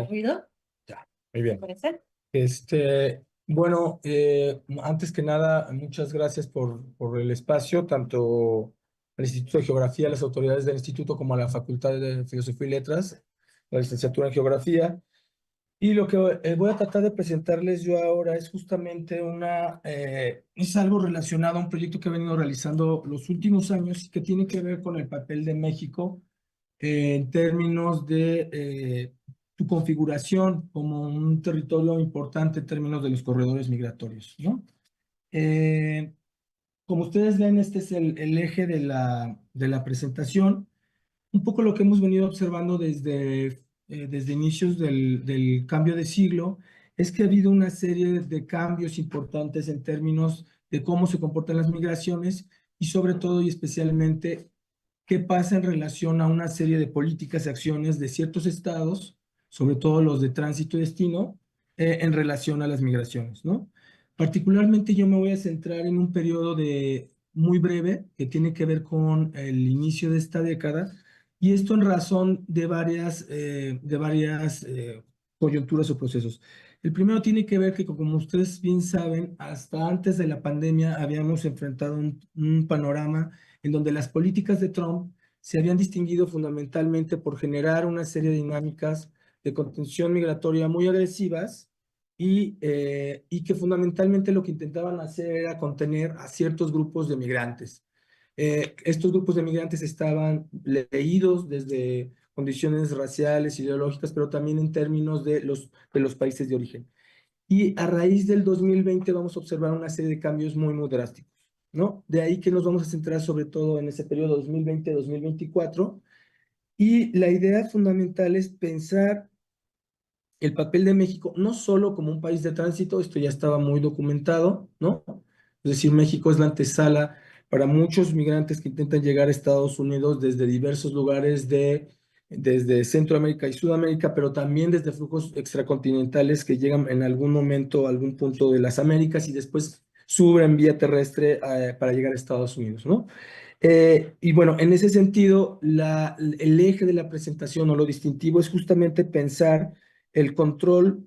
Ruido, Ya, muy ¿me bien. parece? Bueno, antes que nada, muchas gracias por el espacio, tanto al Instituto de Geografía, a las autoridades del instituto, como a la Facultad de Filosofía y Letras, la licenciatura en Geografía. Y lo que voy a tratar de presentarles yo ahora es justamente es algo relacionado a un proyecto que he venido realizando los últimos años y que tiene que ver con el papel de México en términos de tu configuración como un territorio importante en términos de los corredores migratorios, ¿no? Eh, Como ustedes ven, este es el eje de la presentación. Un poco lo que hemos venido observando desde inicios del cambio de siglo es que ha habido una serie de cambios importantes en términos de cómo se comportan las migraciones y sobre todo y especialmente qué pasa en relación a una serie de políticas y acciones de ciertos estados, sobre todo los de tránsito y destino, en relación a las migraciones, ¿no? Particularmente yo me voy a centrar en un periodo muy breve que tiene que ver con el inicio de esta década, y esto en razón de varias coyunturas o procesos. El primero tiene que ver que, como ustedes bien saben, hasta antes de la pandemia habíamos enfrentado un panorama en donde las políticas de Trump se habían distinguido fundamentalmente por generar una serie de dinámicas de contención migratoria muy agresivas y que fundamentalmente lo que intentaban hacer era contener a ciertos grupos de migrantes. Estos grupos de migrantes estaban leídos desde condiciones raciales, ideológicas, pero también en términos de los países de origen. Y a raíz del 2020 vamos a observar una serie de cambios muy, muy drásticos, ¿no? De ahí que nos vamos a centrar sobre todo en ese periodo 2020-2024. Y la idea fundamental es pensar el papel de México no solo como un país de tránsito, esto ya estaba muy documentado, ¿no? Es decir, México es la antesala para muchos migrantes que intentan llegar a Estados Unidos desde diversos lugares desde Centroamérica y Sudamérica, pero también desde flujos extracontinentales que llegan en algún momento a algún punto de las Américas y después suben vía terrestre para llegar a Estados Unidos, ¿no? Y bueno, en ese sentido, el eje de la presentación o lo distintivo es justamente pensar el control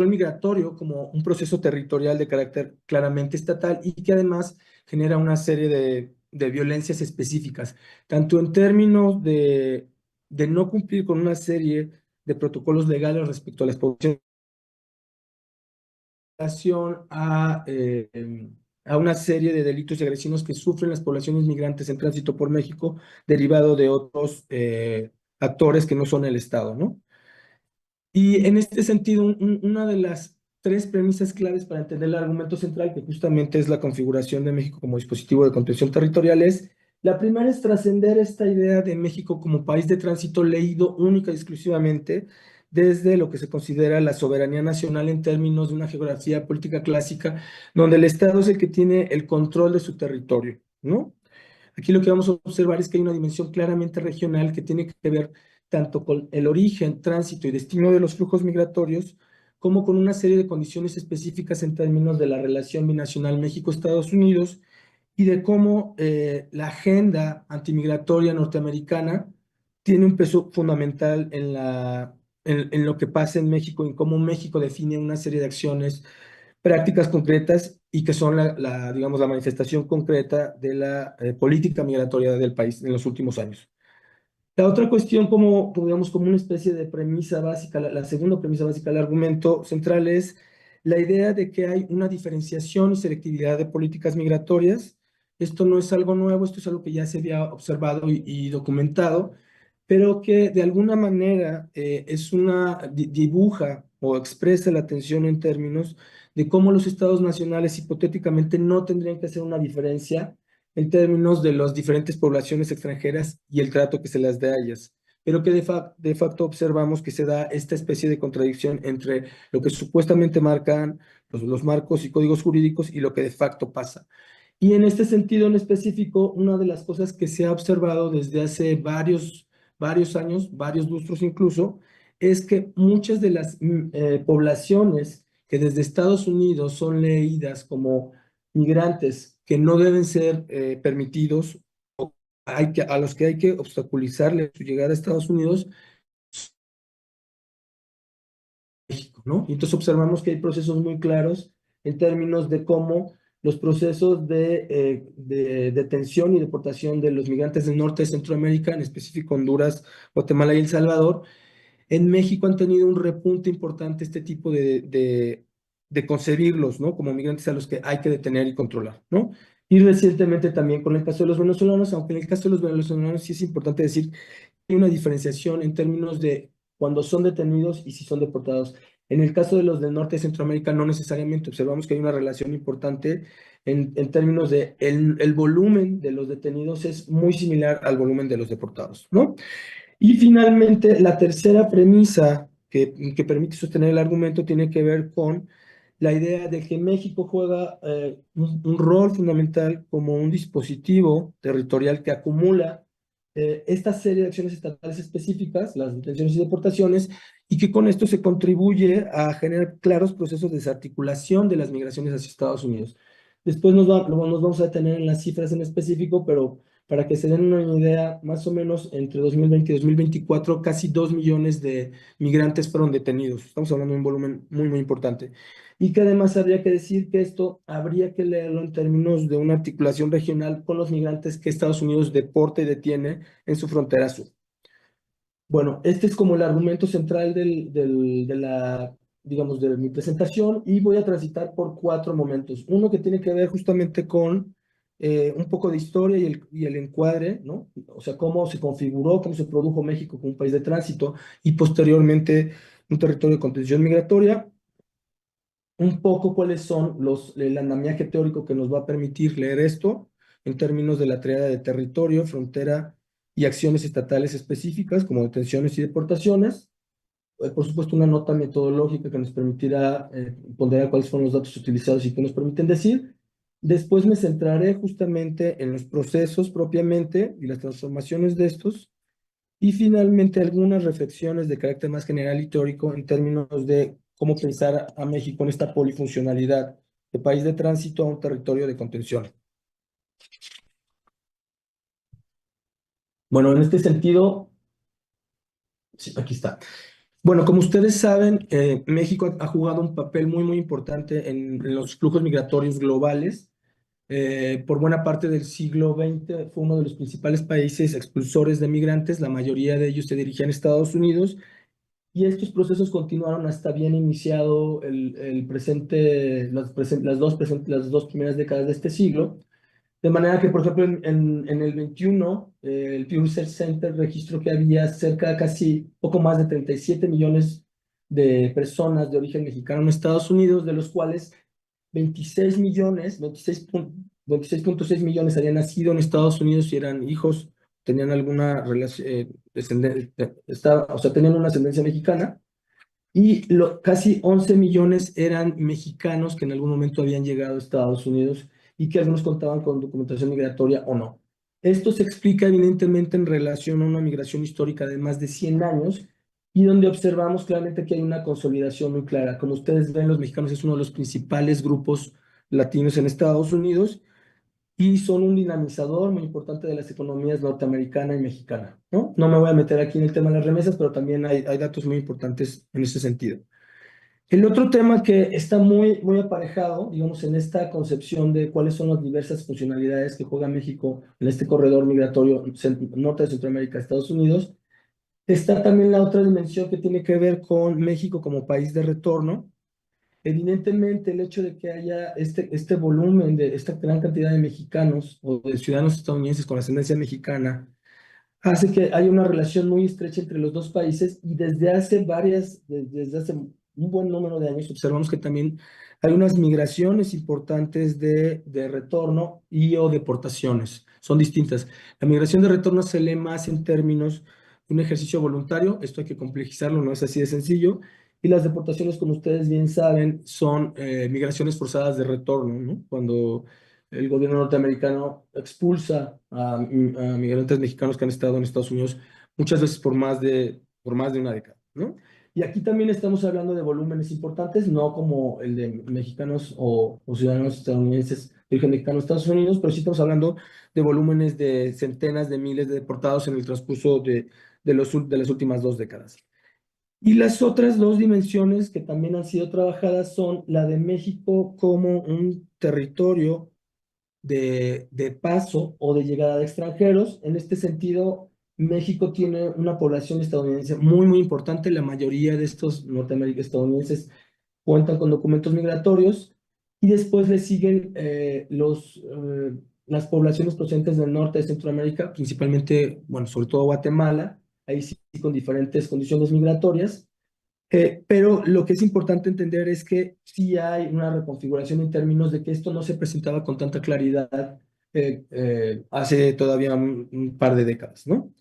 migratorio como un proceso territorial de carácter claramente estatal y que además genera una serie de violencias específicas, tanto en términos de no cumplir con una serie de protocolos legales respecto a las poblaciones relación a una serie de delitos y agresiones que sufren las poblaciones migrantes en tránsito por México, derivado de otros actores que no son el Estado, ¿no? Y en este sentido, una de las tres premisas claves para entender el argumento central, que justamente es la configuración de México como dispositivo de contención territorial, la primera es trascender esta idea de México como país de tránsito leído única y exclusivamente desde lo que se considera la soberanía nacional en términos de una geografía política clásica, donde el Estado es el que tiene el control de su territorio, ¿no? Aquí lo que vamos a observar es que hay una dimensión claramente regional que tiene que ver tanto con el origen, tránsito y destino de los flujos migratorios, como con una serie de condiciones específicas en términos de la relación binacional México-Estados Unidos y de cómo la agenda antimigratoria norteamericana tiene un peso fundamental en lo que pasa en México, en cómo México define una serie de acciones prácticas concretas y que son digamos, la manifestación concreta de la política migratoria del país en los últimos años. La otra cuestión, digamos, como una especie de premisa básica, la segunda premisa básica del argumento central es la idea de que hay una diferenciación y selectividad de políticas migratorias. Esto no es algo nuevo, esto es algo que ya se había observado y documentado, pero que de alguna manera dibuja o expresa la tensión en términos de cómo los estados nacionales hipotéticamente no tendrían que hacer una diferencia en términos de las diferentes poblaciones extranjeras y el trato que se les da a ellas, pero que de facto observamos que se da esta especie de contradicción entre lo que supuestamente marcan los marcos y códigos jurídicos y lo que de facto pasa. Y en este sentido en específico, una de las cosas que se ha observado desde hace varios años, varios lustros incluso, es que muchas de las poblaciones que desde Estados Unidos son leídas como migrantes que no deben ser permitidos, a los que hay que obstaculizarle su llegada a Estados Unidos, México, ¿no? Y entonces observamos que hay procesos muy claros en términos de cómo los procesos de detención y deportación de los migrantes del norte de Centroamérica, en específico Honduras, Guatemala y El Salvador, en México han tenido un repunte importante este tipo de concebirlos, ¿no? Como migrantes a los que hay que detener y controlar, ¿no? Y recientemente también con el caso de los venezolanos, aunque en el caso de los venezolanos sí es importante decir hay una diferenciación en términos de cuando son detenidos y si son deportados. En el caso de los del norte de Centroamérica, no necesariamente observamos que hay una relación importante en términos de el volumen de los detenidos es muy similar al volumen de los deportados, ¿no? Y finalmente, la tercera premisa que permite sostener el argumento tiene que ver con la idea de que México juega un rol fundamental como un dispositivo territorial que acumula esta serie de acciones estatales específicas, las detenciones y deportaciones, y que con esto se contribuye a generar claros procesos de desarticulación de las migraciones hacia Estados Unidos. Después nos vamos a detener en las cifras en específico, pero para que se den una idea, más o menos entre 2020 y 2024, casi 2 millones de migrantes fueron detenidos. Estamos hablando de un volumen muy, muy importante. Y que además habría que decir que esto habría que leerlo en términos de una articulación regional con los migrantes que Estados Unidos deporta y detiene en su frontera sur. Bueno, este es como el argumento central digamos, de mi presentación y voy a transitar por cuatro momentos. Uno que tiene que ver justamente con un poco de historia y el encuadre, ¿no? O sea, cómo se configuró, cómo se produjo México como un país de tránsito y posteriormente un territorio de contención migratoria. Un poco cuáles son el andamiaje teórico que nos va a permitir leer esto en términos de la triada de territorio, frontera y acciones estatales específicas como detenciones y deportaciones. Por supuesto, una nota metodológica que nos permitirá ponderar cuáles fueron los datos utilizados y que nos permiten decir. Después me centraré justamente en los procesos propiamente y las transformaciones de estos. Y finalmente algunas reflexiones de carácter más general y teórico en términos de cómo pensar a México en esta polifuncionalidad de país de tránsito a un territorio de contención. Bueno, en este sentido, sí, aquí está. Bueno, como ustedes saben, México ha jugado un papel muy, muy importante en los flujos migratorios globales. Por buena parte del siglo XX fue uno de los principales países expulsores de migrantes. La mayoría de ellos se dirigían a Estados Unidos. Y estos procesos continuaron hasta bien iniciado el presente, las dos primeras décadas de este siglo. De manera que, por ejemplo, en el 21, el Pew Research Center registró que había cerca de casi poco más de 37 millones de personas de origen mexicano en Estados Unidos, de los cuales 26 millones, 26.6 millones habían nacido en Estados Unidos y eran hijos, tenían alguna relación, o sea, tenían una ascendencia mexicana, y casi 11 millones eran mexicanos que en algún momento habían llegado a Estados Unidos y que algunos contaban con documentación migratoria o no. Esto se explica evidentemente en relación a una migración histórica de más de 100 años y donde observamos claramente que hay una consolidación muy clara. Como ustedes ven, los mexicanos es uno de los principales grupos latinos en Estados Unidos y son un dinamizador muy importante de las economías norteamericana y mexicana, ¿no? No me voy a meter aquí en el tema de las remesas, pero también hay datos muy importantes en ese sentido. El otro tema que está muy, muy aparejado, digamos, en esta concepción de cuáles son las diversas funcionalidades que juega México en este corredor migratorio norte de Centroamérica, Estados Unidos, está también la otra dimensión que tiene que ver con México como país de retorno. Evidentemente, el hecho de que haya este volumen de esta gran cantidad de mexicanos o de ciudadanos estadounidenses con ascendencia mexicana hace que haya una relación muy estrecha entre los dos países y desde hace un buen número de años observamos que también hay unas migraciones importantes de retorno y o deportaciones. Son distintas. La migración de retorno se lee más en términos de un ejercicio voluntario, esto hay que complejizarlo, no es así de sencillo, y las deportaciones, como ustedes bien saben, son migraciones forzadas de retorno, ¿no? Cuando el gobierno norteamericano expulsa a migrantes mexicanos que han estado en Estados Unidos muchas veces por más de una década, ¿no? Y aquí también estamos hablando de volúmenes importantes, no como el de mexicanos o ciudadanos estadounidenses de origen mexicano en Estados Unidos, pero sí estamos hablando de volúmenes de centenas de miles de deportados en el transcurso de las últimas 2 décadas. Y las otras dos dimensiones que también han sido trabajadas son la de México como un territorio de paso o de llegada de extranjeros. En este sentido, México tiene una población estadounidense muy, muy importante. La mayoría de estos norteamericanos estadounidenses cuentan con documentos migratorios y después le siguen las poblaciones procedentes del norte de Centroamérica, principalmente, bueno, sobre todo Guatemala, ahí sí con diferentes condiciones migratorias. Pero lo que es importante entender es que sí hay una reconfiguración en términos de que esto no se presentaba con tanta claridad hace todavía un par de décadas, ¿no?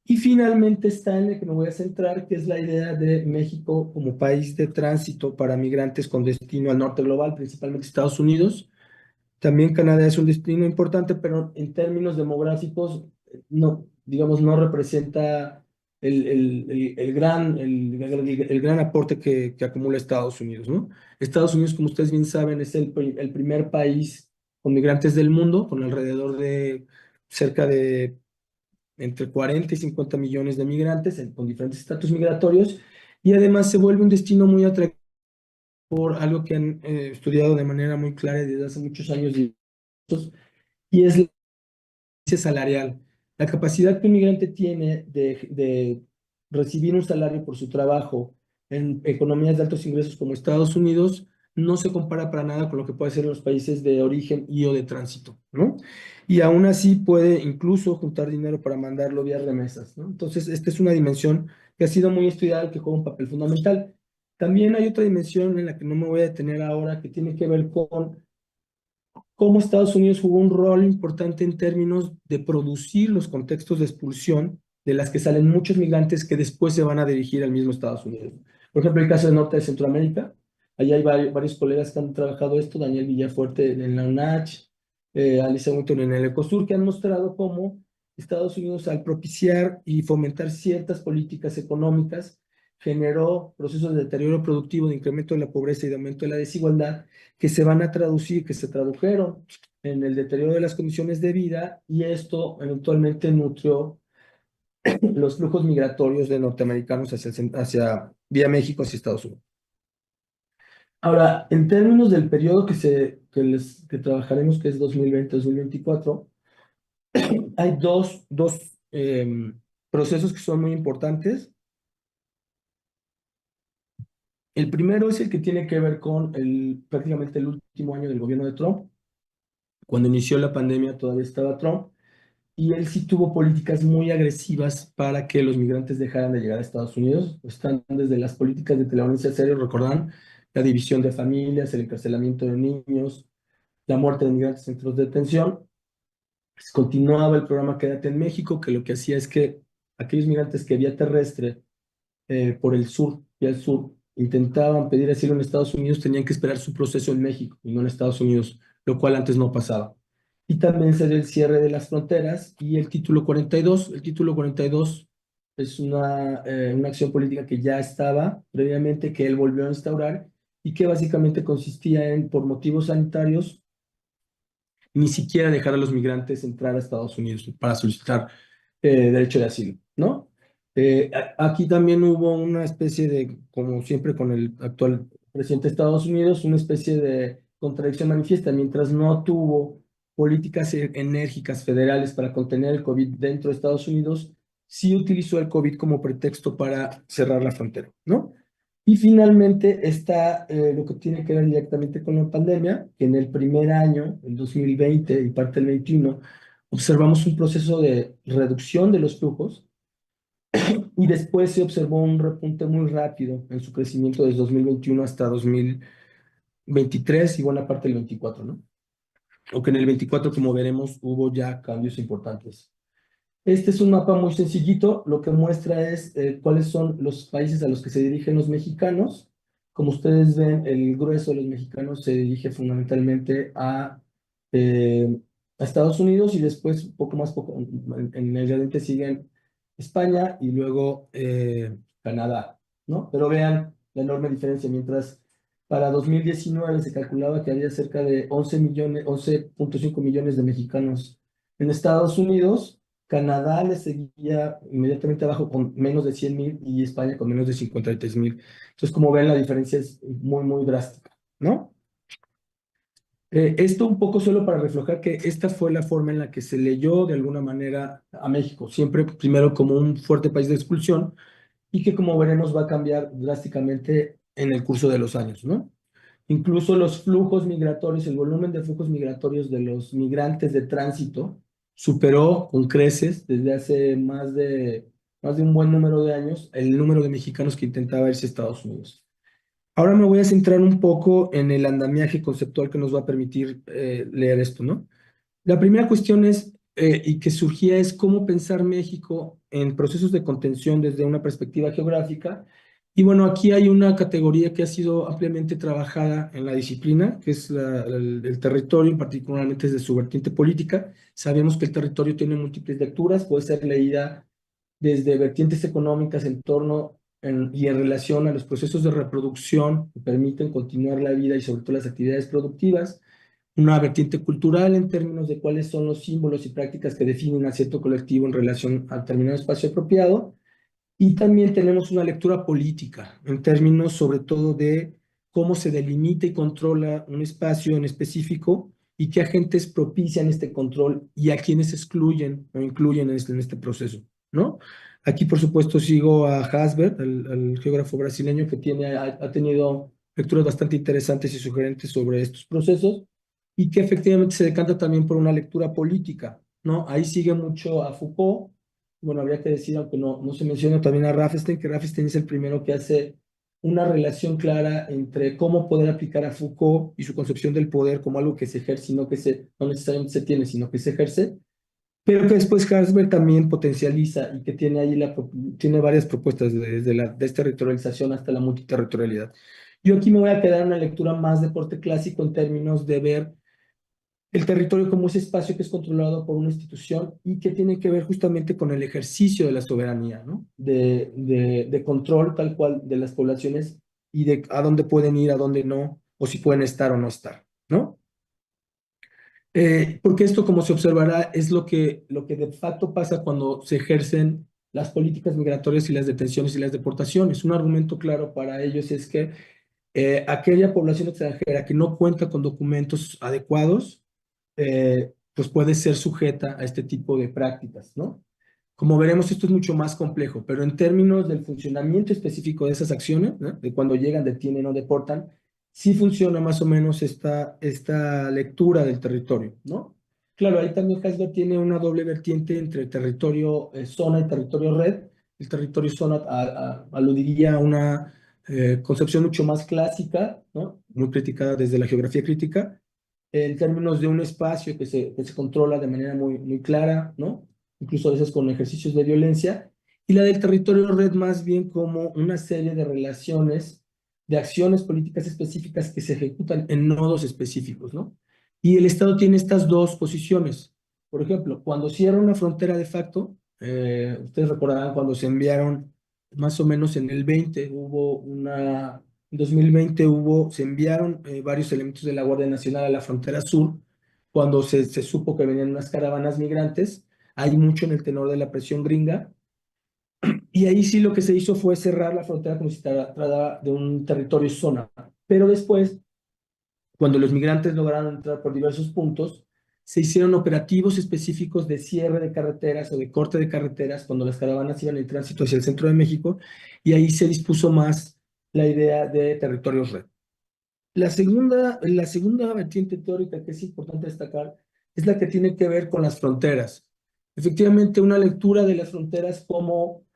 Y finalmente está en el que me voy a centrar, que es la idea de México como país de tránsito para migrantes con destino al norte global, principalmente Estados Unidos. También Canadá es un destino importante, pero en términos demográficos, no, digamos, no representa el gran aporte que acumula Estados Unidos, ¿no? Estados Unidos, como ustedes bien saben, es el primer país con migrantes del mundo, con alrededor de cerca de entre 40 y 50 millones de migrantes con diferentes estatus migratorios, y además se vuelve un destino muy atractivo por algo que han estudiado de manera muy clara desde hace muchos años, y es la diferencia salarial. La capacidad que un migrante tiene de recibir un salario por su trabajo en economías de altos ingresos como Estados Unidos no se compara para nada con lo que puede ser en los países de origen y o de tránsito, ¿no? Y aún así puede incluso juntar dinero para mandarlo vía remesas, ¿no? Entonces, esta es una dimensión que ha sido muy estudiada y que juega un papel fundamental. También hay otra dimensión en la que no me voy a detener ahora, que tiene que ver con cómo Estados Unidos jugó un rol importante en términos de producir los contextos de expulsión de las que salen muchos migrantes que después se van a dirigir al mismo Estados Unidos. Por ejemplo, el caso del norte de Centroamérica. Allí hay varios colegas que han trabajado esto, Daniel Villafuerte en la UNACH, Alicia Winton en el Ecosur, que han mostrado cómo Estados Unidos, al propiciar y fomentar ciertas políticas económicas, generó procesos de deterioro productivo, de incremento de la pobreza y de aumento de la desigualdad, que se van a traducir, que se tradujeron en el deterioro de las condiciones de vida, y esto eventualmente nutrió los flujos migratorios de norteamericanos hacia vía México hacia Estados Unidos. Ahora, en términos del periodo que trabajaremos, que es 2020-2024, hay procesos que son muy importantes. El primero es el que tiene que ver con prácticamente el último año del gobierno de Trump. Cuando inició la pandemia todavía estaba Trump, y él sí tuvo políticas muy agresivas para que los migrantes dejaran de llegar a Estados Unidos. Están desde las políticas de tolerancia cero, recordarán, la división de familias, el encarcelamiento de niños, la muerte de migrantes en centros de detención. Pues continuaba el programa Quédate en México, que lo que hacía es que aquellos migrantes que vía terrestre por el sur y al sur intentaban pedir asilo en Estados Unidos, tenían que esperar su proceso en México y no en Estados Unidos, lo cual antes no pasaba. Y también se dio el cierre de las fronteras y el título 42. El título 42 es una acción política que ya estaba previamente, que él volvió a instaurar y que básicamente consistía en, por motivos sanitarios, ni siquiera dejar a los migrantes entrar a Estados Unidos para solicitar derecho de asilo, ¿no? Aquí también hubo una especie de, como siempre con el actual presidente de Estados Unidos, una especie de contradicción manifiesta. Mientras no tuvo políticas enérgicas federales para contener el COVID dentro de Estados Unidos, sí utilizó el COVID como pretexto para cerrar la frontera, ¿no? Y finalmente está lo que tiene que ver directamente con la pandemia, que en el primer año, el 2020 y parte del 21, observamos un proceso de reducción de los flujos, y después se observó un repunte muy rápido en su crecimiento desde 2021 hasta 2023 y buena parte del 24, ¿no? Aunque en el 24, como veremos, hubo ya cambios importantes. Este es un mapa muy sencillito, lo que muestra es cuáles son los países a los que se dirigen los mexicanos. Como ustedes ven, el grueso de los mexicanos se dirige fundamentalmente a Estados Unidos, y después, poco, en el gradiente siguen España y luego Canadá, ¿no? Pero vean la enorme diferencia. Mientras para 2019 se calculaba que había cerca de 11 millones, 11.5 millones de mexicanos en Estados Unidos, Canadá le seguía inmediatamente abajo con menos de 100,000 y España con menos de 53,000. Entonces, como ven, la diferencia es muy, muy drástica, ¿no? Esto un poco solo para reflejar que esta fue la forma en la que se leyó de alguna manera a México, siempre primero como un fuerte país de expulsión y que como veremos va a cambiar drásticamente en el curso de los años, ¿no? Incluso los flujos migratorios, el volumen de flujos migratorios de los migrantes de tránsito superó con creces desde hace más de un buen número de años el número de mexicanos que intentaba irse a Estados Unidos. Ahora me voy a centrar un poco en el andamiaje conceptual que nos va a permitir leer esto, ¿no? La primera cuestión es, y que surgía, es cómo pensar México en procesos de contención desde una perspectiva geográfica. Y bueno, aquí hay una categoría que ha sido ampliamente trabajada en la disciplina, que es el territorio, particularmente desde su vertiente política. Sabemos que el territorio tiene múltiples lecturas, puede ser leída desde vertientes económicas y en relación a los procesos de reproducción que permiten continuar la vida y sobre todo las actividades productivas, una vertiente cultural en términos de cuáles son los símbolos y prácticas que definen a cierto colectivo en relación a determinado espacio apropiado, y también tenemos una lectura política en términos sobre todo de cómo se delimita y controla un espacio en específico y qué agentes propician este control y a quienes excluyen o incluyen en este proceso, ¿no? Aquí, por supuesto, sigo a Hasbert, el geógrafo brasileño, que ha tenido lecturas bastante interesantes y sugerentes sobre estos procesos y que efectivamente se decanta también por una lectura política, ¿no? Ahí sigue mucho a Foucault. Bueno, habría que decir, aunque no se menciona también a Rafestein, que Rafestein es el primero que hace una relación clara entre cómo poder aplicar a Foucault y su concepción del poder como algo que se ejerce, no necesariamente se tiene, sino que se ejerce, pero que después Herzberg también potencializa y que tiene ahí tiene varias propuestas desde la desterritorialización hasta la multiterritorialidad. Yo aquí me voy a quedar en una lectura más de corte clásico en términos de ver el territorio como ese espacio que es controlado por una institución y que tiene que ver justamente con el ejercicio de la soberanía, ¿no? De control tal cual de las poblaciones y de a dónde pueden ir, a dónde no, o si pueden estar o no estar, ¿no? Porque esto, como se observará, es lo que de facto pasa cuando se ejercen las políticas migratorias y las detenciones y las deportaciones. Un argumento claro para ellos es que aquella población extranjera que no cuenta con documentos adecuados, pues puede ser sujeta a este tipo de prácticas, ¿no? Como veremos, esto es mucho más complejo, pero en términos del funcionamiento específico de esas acciones, ¿no? De cuando llegan, detienen o deportan, sí funciona más o menos esta lectura del territorio, ¿no? Claro, ahí también Hasbro tiene una doble vertiente entre territorio zona y territorio red. El territorio zona aludiría a una concepción mucho más clásica, ¿no? Muy criticada desde la geografía crítica, en términos de un espacio que se controla de manera muy, muy clara, ¿no? Incluso a veces con ejercicios de violencia, y la del territorio red más bien como una serie de relaciones, de acciones políticas específicas que se ejecutan en nodos específicos, ¿no? Y el Estado tiene estas dos posiciones. Por ejemplo, cuando cierra una frontera de facto, ustedes recordarán cuando se enviaron, más o menos en el 20, en 2020 se enviaron varios elementos de la Guardia Nacional a la frontera sur, cuando se supo que venían unas caravanas migrantes. Hay mucho en el tenor de la presión gringa, y ahí sí lo que se hizo fue cerrar la frontera como si se tratara de un territorio zona. Pero después, cuando los migrantes lograron entrar por diversos puntos, se hicieron operativos específicos de cierre de carreteras o de corte de carreteras cuando las caravanas iban en tránsito hacia el centro de México, y ahí se dispuso más la idea de territorios red. La segunda vertiente teórica que es importante destacar es la que tiene que ver con las fronteras. Efectivamente, una lectura de las fronteras como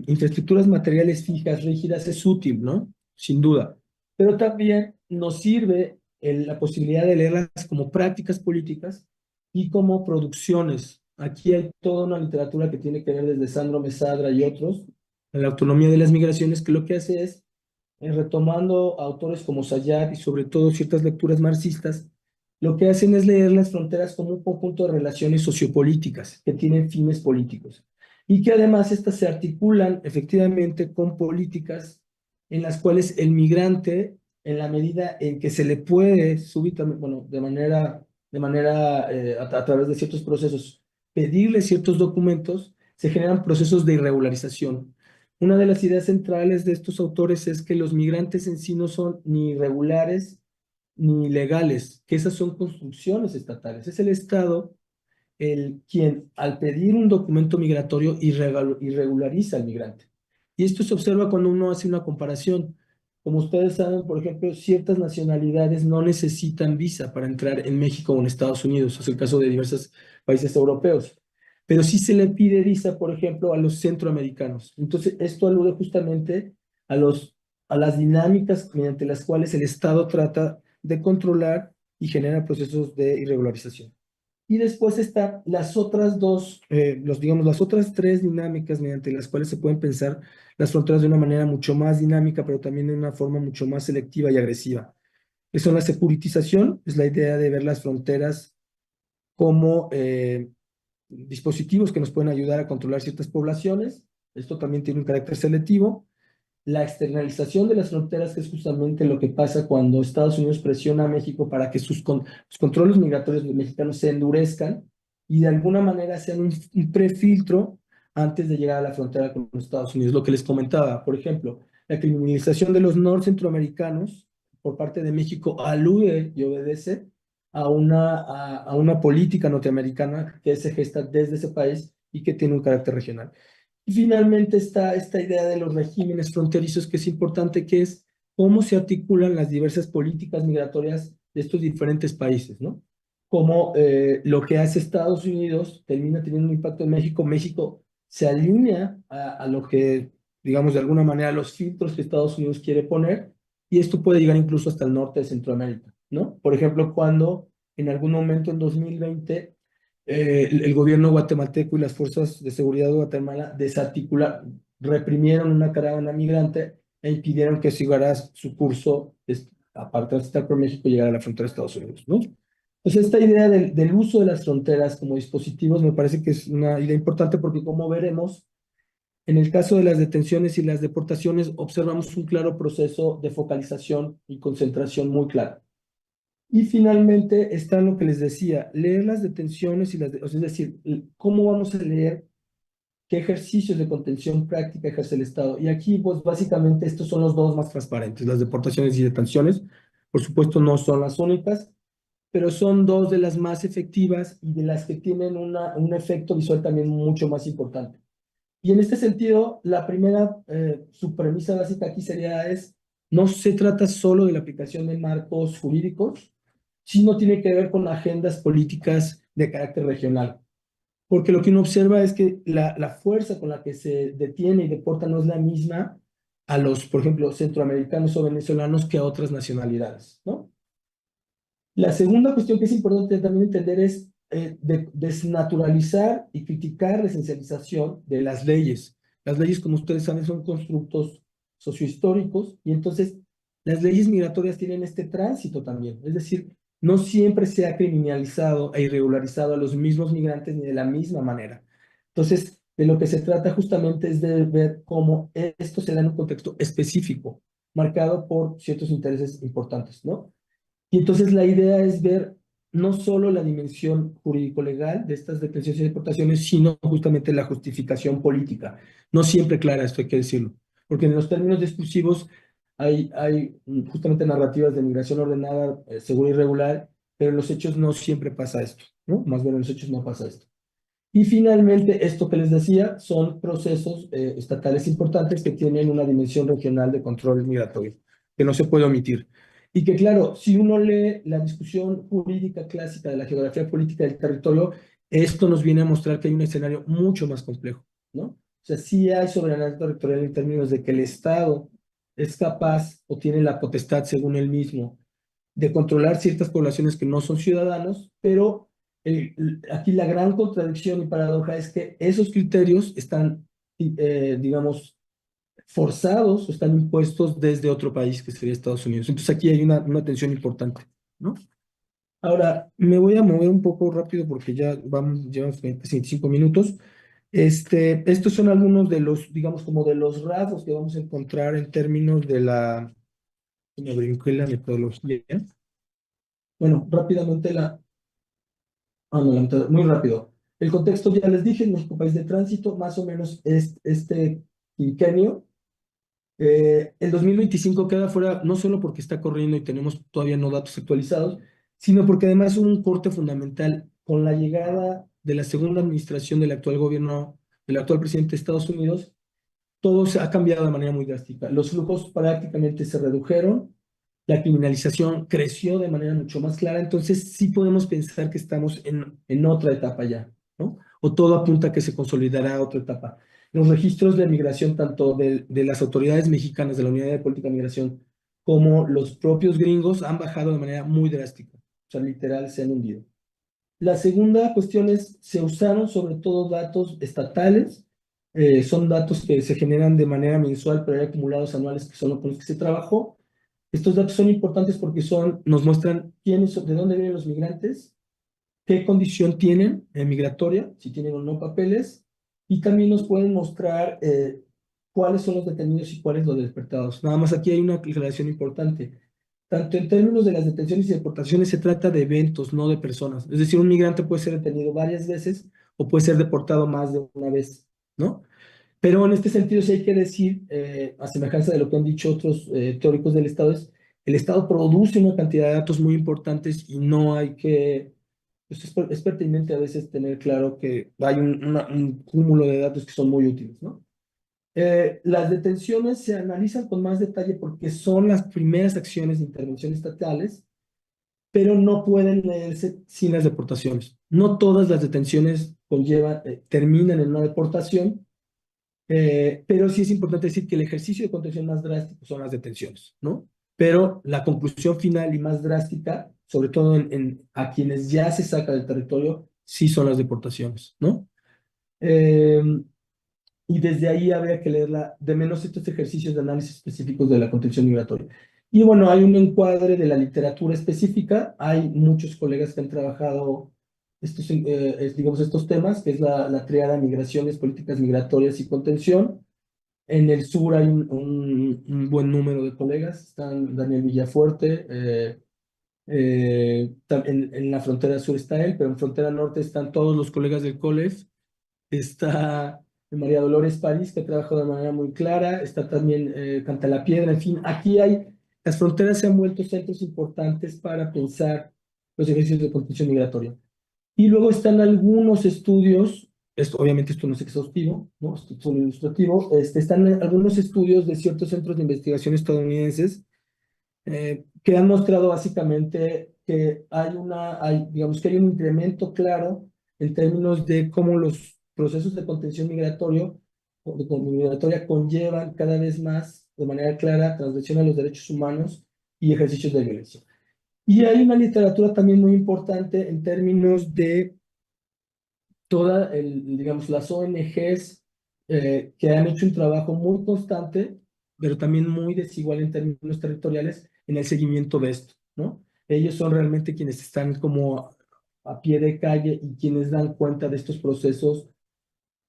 infraestructuras materiales fijas, rígidas, es útil, ¿no? Sin duda. Pero también nos sirve la posibilidad de leerlas como prácticas políticas y como producciones. Aquí hay toda una literatura que tiene que ver desde Sandro Mesadra y otros, en la autonomía de las migraciones, que lo que hace es retomando autores como Sayat y sobre todo ciertas lecturas marxistas, lo que hacen es leer las fronteras como un conjunto de relaciones sociopolíticas que tienen fines políticos y que además estas se articulan efectivamente con políticas en las cuales el migrante, en la medida en que se le puede súbitamente, bueno, de manera a través de ciertos procesos, pedirle ciertos documentos, se generan procesos de irregularización. Una de las ideas centrales de estos autores es que los migrantes en sí no son ni irregulares ni legales, que esas son construcciones estatales. Es el Estado quien al pedir un documento migratorio irregulariza al migrante. Y esto se observa cuando uno hace una comparación. Como ustedes saben, por ejemplo, ciertas nacionalidades no necesitan visa para entrar en México o en Estados Unidos. Es el caso de diversos países europeos. Pero sí se le pide visa, por ejemplo, a los centroamericanos. Entonces, esto alude justamente a a las dinámicas mediante las cuales el Estado trata de controlar y genera procesos de irregularización. Y después están las otras dos, digamos, las otras tres dinámicas mediante las cuales se pueden pensar las fronteras de una manera mucho más dinámica, pero también de una forma mucho más selectiva y agresiva. Que son la securitización, es la idea de ver las fronteras como dispositivos que nos pueden ayudar a controlar ciertas poblaciones. Esto también tiene un carácter selectivo. La externalización de las fronteras, que es justamente lo que pasa cuando Estados Unidos presiona a México para que sus controles migratorios mexicanos se endurezcan y de alguna manera sean un prefiltro antes de llegar a la frontera con los Estados Unidos. Lo que les comentaba, por ejemplo, la criminalización de los norcentroamericanos por parte de México alude y obedece a una política norteamericana que se gesta desde ese país y que tiene un carácter regional. Y finalmente está esta idea de los regímenes fronterizos, que es importante, que es cómo se articulan las diversas políticas migratorias de estos diferentes países, ¿no? Cómo lo que hace Estados Unidos termina teniendo un impacto en México. México se alinea a lo que, digamos, de alguna manera, los filtros que Estados Unidos quiere poner, y esto puede llegar incluso hasta el norte de Centroamérica, ¿no? Por ejemplo, cuando en algún momento en 2020 el gobierno guatemalteco y las fuerzas de seguridad de Guatemala reprimieron una caravana migrante e impidieron que siguiera su curso, aparte de transitar por México, y llegar a la frontera de Estados Unidos, ¿no? Entonces, esta idea del uso de las fronteras como dispositivos me parece que es una idea importante, porque como veremos, en el caso de las detenciones y las deportaciones, observamos un claro proceso de focalización y concentración muy claro. Y finalmente está lo que les decía, leer las detenciones o sea, es decir, cómo vamos a leer qué ejercicios de contención práctica ejerce el Estado. Y aquí, pues básicamente estos son los dos más transparentes, las deportaciones y detenciones. Por supuesto, no son las únicas, pero son dos de las más efectivas y de las que tienen un efecto visual también mucho más importante. Y en este sentido, la primera, su premisa básica aquí no se trata solo de la aplicación de marcos jurídicos, sino tiene que ver con agendas políticas de carácter regional. Porque lo que uno observa es que la fuerza con la que se detiene y deporta no es la misma a los, por ejemplo, centroamericanos o venezolanos que a otras nacionalidades, ¿no? La segunda cuestión que es importante también entender es desnaturalizar y criticar la esencialización de las leyes. Las leyes, como ustedes saben, son constructos sociohistóricos, y entonces las leyes migratorias tienen este tránsito también. Es decir, no siempre se ha criminalizado e irregularizado a los mismos migrantes ni de la misma manera. Entonces, de lo que se trata justamente es de ver cómo esto se da en un contexto específico, marcado por ciertos intereses importantes, ¿no? Y entonces la idea es ver no solo la dimensión jurídico-legal de estas detenciones y deportaciones, sino justamente la justificación política. No siempre clara, esto hay que decirlo, porque en los términos discursivos hay justamente narrativas de migración ordenada, segura y regular, pero en los hechos no siempre pasa esto, ¿no? Más bien en los hechos no pasa esto. Y finalmente, esto que les decía, son procesos estatales importantes que tienen una dimensión regional de control migratorio, que no se puede omitir. Y que, claro, si uno lee la discusión jurídica clásica de la geografía política del territorio, esto nos viene a mostrar que hay un escenario mucho más complejo, ¿no? O sea, sí hay soberanía territorial en términos de que el Estado es capaz o tiene la potestad, según él mismo, de controlar ciertas poblaciones que no son ciudadanos, pero aquí la gran contradicción y paradoja es que esos criterios están, digamos, forzados o están impuestos desde otro país, que sería Estados Unidos. Entonces aquí hay una tensión importante, ¿no? Ahora, me voy a mover un poco rápido porque ya llevamos 25 minutos. Estos son algunos de los, digamos, como de los rasgos que vamos a encontrar en términos de me brinqué la metodología. Bueno, rápidamente muy rápido. El contexto ya les dije, México país de tránsito, más o menos es este quinquenio. El 2025 queda fuera no solo porque está corriendo y tenemos todavía no datos actualizados, sino porque además hubo un corte fundamental con la llegada de la segunda administración del actual gobierno, del actual presidente de Estados Unidos. Todo se ha cambiado de manera muy drástica. Los flujos prácticamente se redujeron, la criminalización creció de manera mucho más clara, entonces sí podemos pensar que estamos en otra etapa ya, ¿no? O todo apunta a que se consolidará otra etapa. Los registros de migración, tanto de las autoridades mexicanas de la Unidad de Política de Migración como los propios gringos, han bajado de manera muy drástica. O sea, literal, se han hundido. La segunda cuestión es, se usaron sobre todo datos estatales, son datos que se generan de manera mensual, pero hay acumulados anuales que son los con los que se trabajó. Estos datos son importantes porque nos muestran quiénes, de dónde vienen los migrantes, qué condición tienen migratoria, si tienen o no papeles, y también nos pueden mostrar cuáles son los detenidos y cuáles los despertados. Nada más aquí hay una aclaración importante. Tanto en términos de las detenciones y deportaciones se trata de eventos, no de personas. Es decir, un migrante puede ser detenido varias veces o puede ser deportado más de una vez, ¿no? Pero en este sentido sí hay que decir, a semejanza de lo que han dicho otros teóricos del Estado, es el Estado produce una cantidad de datos muy importantes y no hay que, pues es pertinente a veces tener claro que hay un cúmulo de datos que son muy útiles, ¿no? Las detenciones se analizan con más detalle porque son las primeras acciones de intervención estatales, pero no pueden leerse sin las deportaciones. No todas las detenciones terminan en una deportación, pero sí es importante decir que el ejercicio de contención más drástico son las detenciones, ¿no? Pero la conclusión final y más drástica, sobre todo a quienes ya se saca del territorio, sí son las deportaciones, ¿no? Eh, y desde ahí habría que leerla, de menos estos ejercicios de análisis específicos de la contención migratoria. Y bueno, hay un encuadre de la literatura específica, hay muchos colegas que han trabajado digamos, estos temas, que es la triada migraciones, políticas migratorias y contención. En el sur hay un buen número de colegas, están Daniel Villafuerte, en la frontera sur está él, pero en frontera norte están todos los colegas del COLEF, está María Dolores París, que ha trabajado de manera muy clara, está también Canta la Piedra, en fin, las fronteras se han vuelto centros importantes para pensar los ejercicios de contención migratoria. Y luego están algunos estudios, obviamente esto no es exhaustivo, ¿no? Esto es solo ilustrativo, están algunos estudios de ciertos centros de investigación estadounidenses que han mostrado básicamente que digamos que hay un incremento claro en términos de cómo los procesos de contención migratoria conllevan cada vez más, de manera clara, transgresión a los derechos humanos y ejercicios de violencia. Y hay una literatura también muy importante en términos de digamos, las ONGs que han hecho un trabajo muy constante, pero también muy desigual en términos territoriales en el seguimiento de esto, ¿no? Ellos son realmente quienes están como a pie de calle y quienes dan cuenta de estos procesos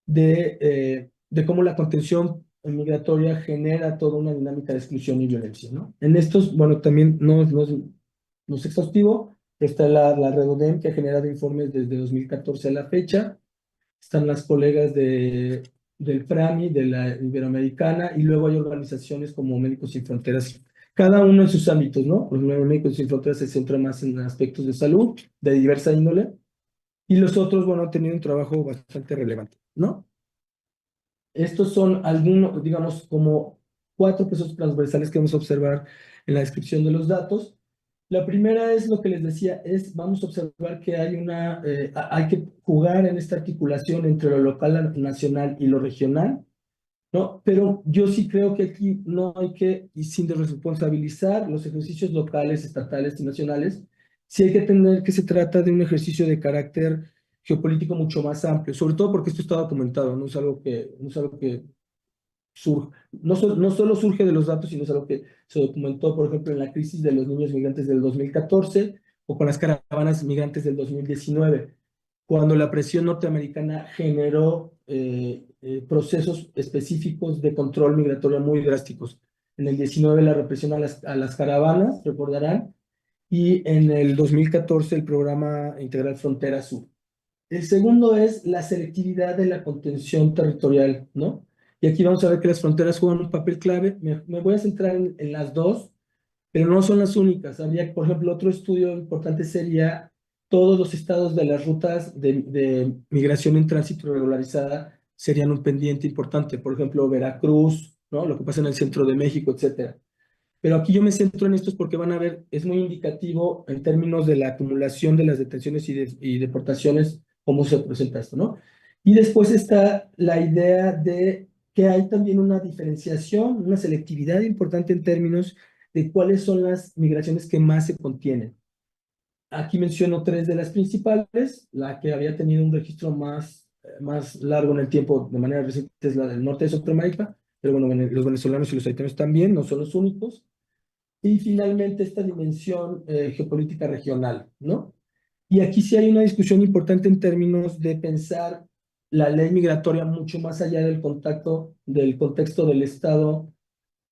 de cómo la contención migratoria genera toda una dinámica de exclusión y violencia, ¿no? En estos, bueno, también no es exhaustivo, pero está la Red ODEM, que ha generado informes desde 2014 a la fecha. Están las colegas del PRAMI, de la Iberoamericana, y luego hay organizaciones como Médicos Sin Fronteras, cada uno en sus ámbitos, ¿no? Por ejemplo, Médicos Sin Fronteras se centra más en aspectos de salud, de diversa índole, y los otros, bueno, han tenido un trabajo bastante relevante, ¿no? Estos son algunos, digamos, como cuatro procesos transversales que vamos a observar en la descripción de los datos. La primera es lo que les decía, vamos a observar que hay que jugar en esta articulación entre lo local, nacional y lo regional, ¿no? Pero yo sí creo que aquí no hay que, y sin responsabilizar los ejercicios locales, estatales y nacionales, sí hay que entender que se trata de un ejercicio de carácter geopolítico mucho más amplio, sobre todo porque esto está documentado, no es algo que surge, no solo surge de los datos, sino es algo que se documentó, por ejemplo, en la crisis de los niños migrantes del 2014 o con las caravanas migrantes del 2019, cuando la presión norteamericana generó procesos específicos de control migratorio muy drásticos. En el 19 la represión a las caravanas, recordarán, y en el 2014 el programa integral Frontera Sur. El segundo es la selectividad de la contención territorial, ¿no? Y aquí vamos a ver que las fronteras juegan un papel clave. Me voy a centrar en las dos, pero no son las únicas. Habría, por ejemplo, otro estudio importante sería todos los estados de las rutas de migración en tránsito regularizada serían un pendiente importante. Por ejemplo, Veracruz, ¿no? Lo que pasa en el centro de México, etcétera. Pero aquí yo me centro en estos porque van a ver, es muy indicativo en términos de la acumulación de las detenciones y deportaciones, cómo se presenta esto, ¿no? Y después está la idea de que hay también una diferenciación, una selectividad importante en términos de cuáles son las migraciones que más se contienen. Aquí menciono tres de las principales. La que había tenido un registro más largo en el tiempo de manera reciente es la del norte de Centroamérica, pero bueno, los venezolanos y los haitianos también, no son los únicos. Y finalmente esta dimensión geopolítica regional, ¿no? Y aquí sí hay una discusión importante en términos de pensar la ley migratoria mucho más allá del contexto del Estado,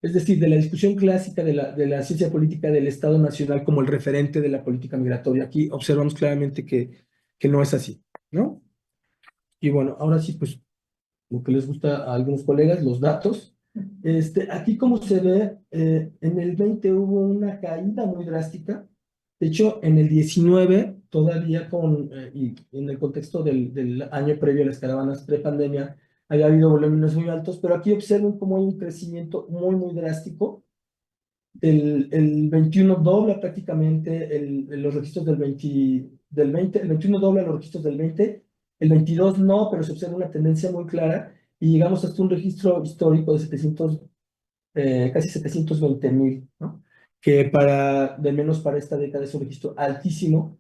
es decir, de la discusión clásica de la ciencia política del Estado nacional como el referente de la política migratoria. Aquí observamos claramente que no es así, ¿no? Y bueno, ahora sí, pues lo que les gusta a algunos colegas, los datos. Aquí como se ve, en el 20 hubo una caída muy drástica. De hecho, en el 19, todavía y en el contexto del año previo a las caravanas pre-pandemia, había habido volúmenes muy altos, pero aquí observen cómo hay un crecimiento muy, muy drástico. El 21 dobla prácticamente los registros del 20, el 21 dobla los registros del 20, el 22 no, pero se observa una tendencia muy clara y llegamos hasta un registro histórico de 700, casi 720,000, ¿no? Que de menos para esta década es un registro altísimo.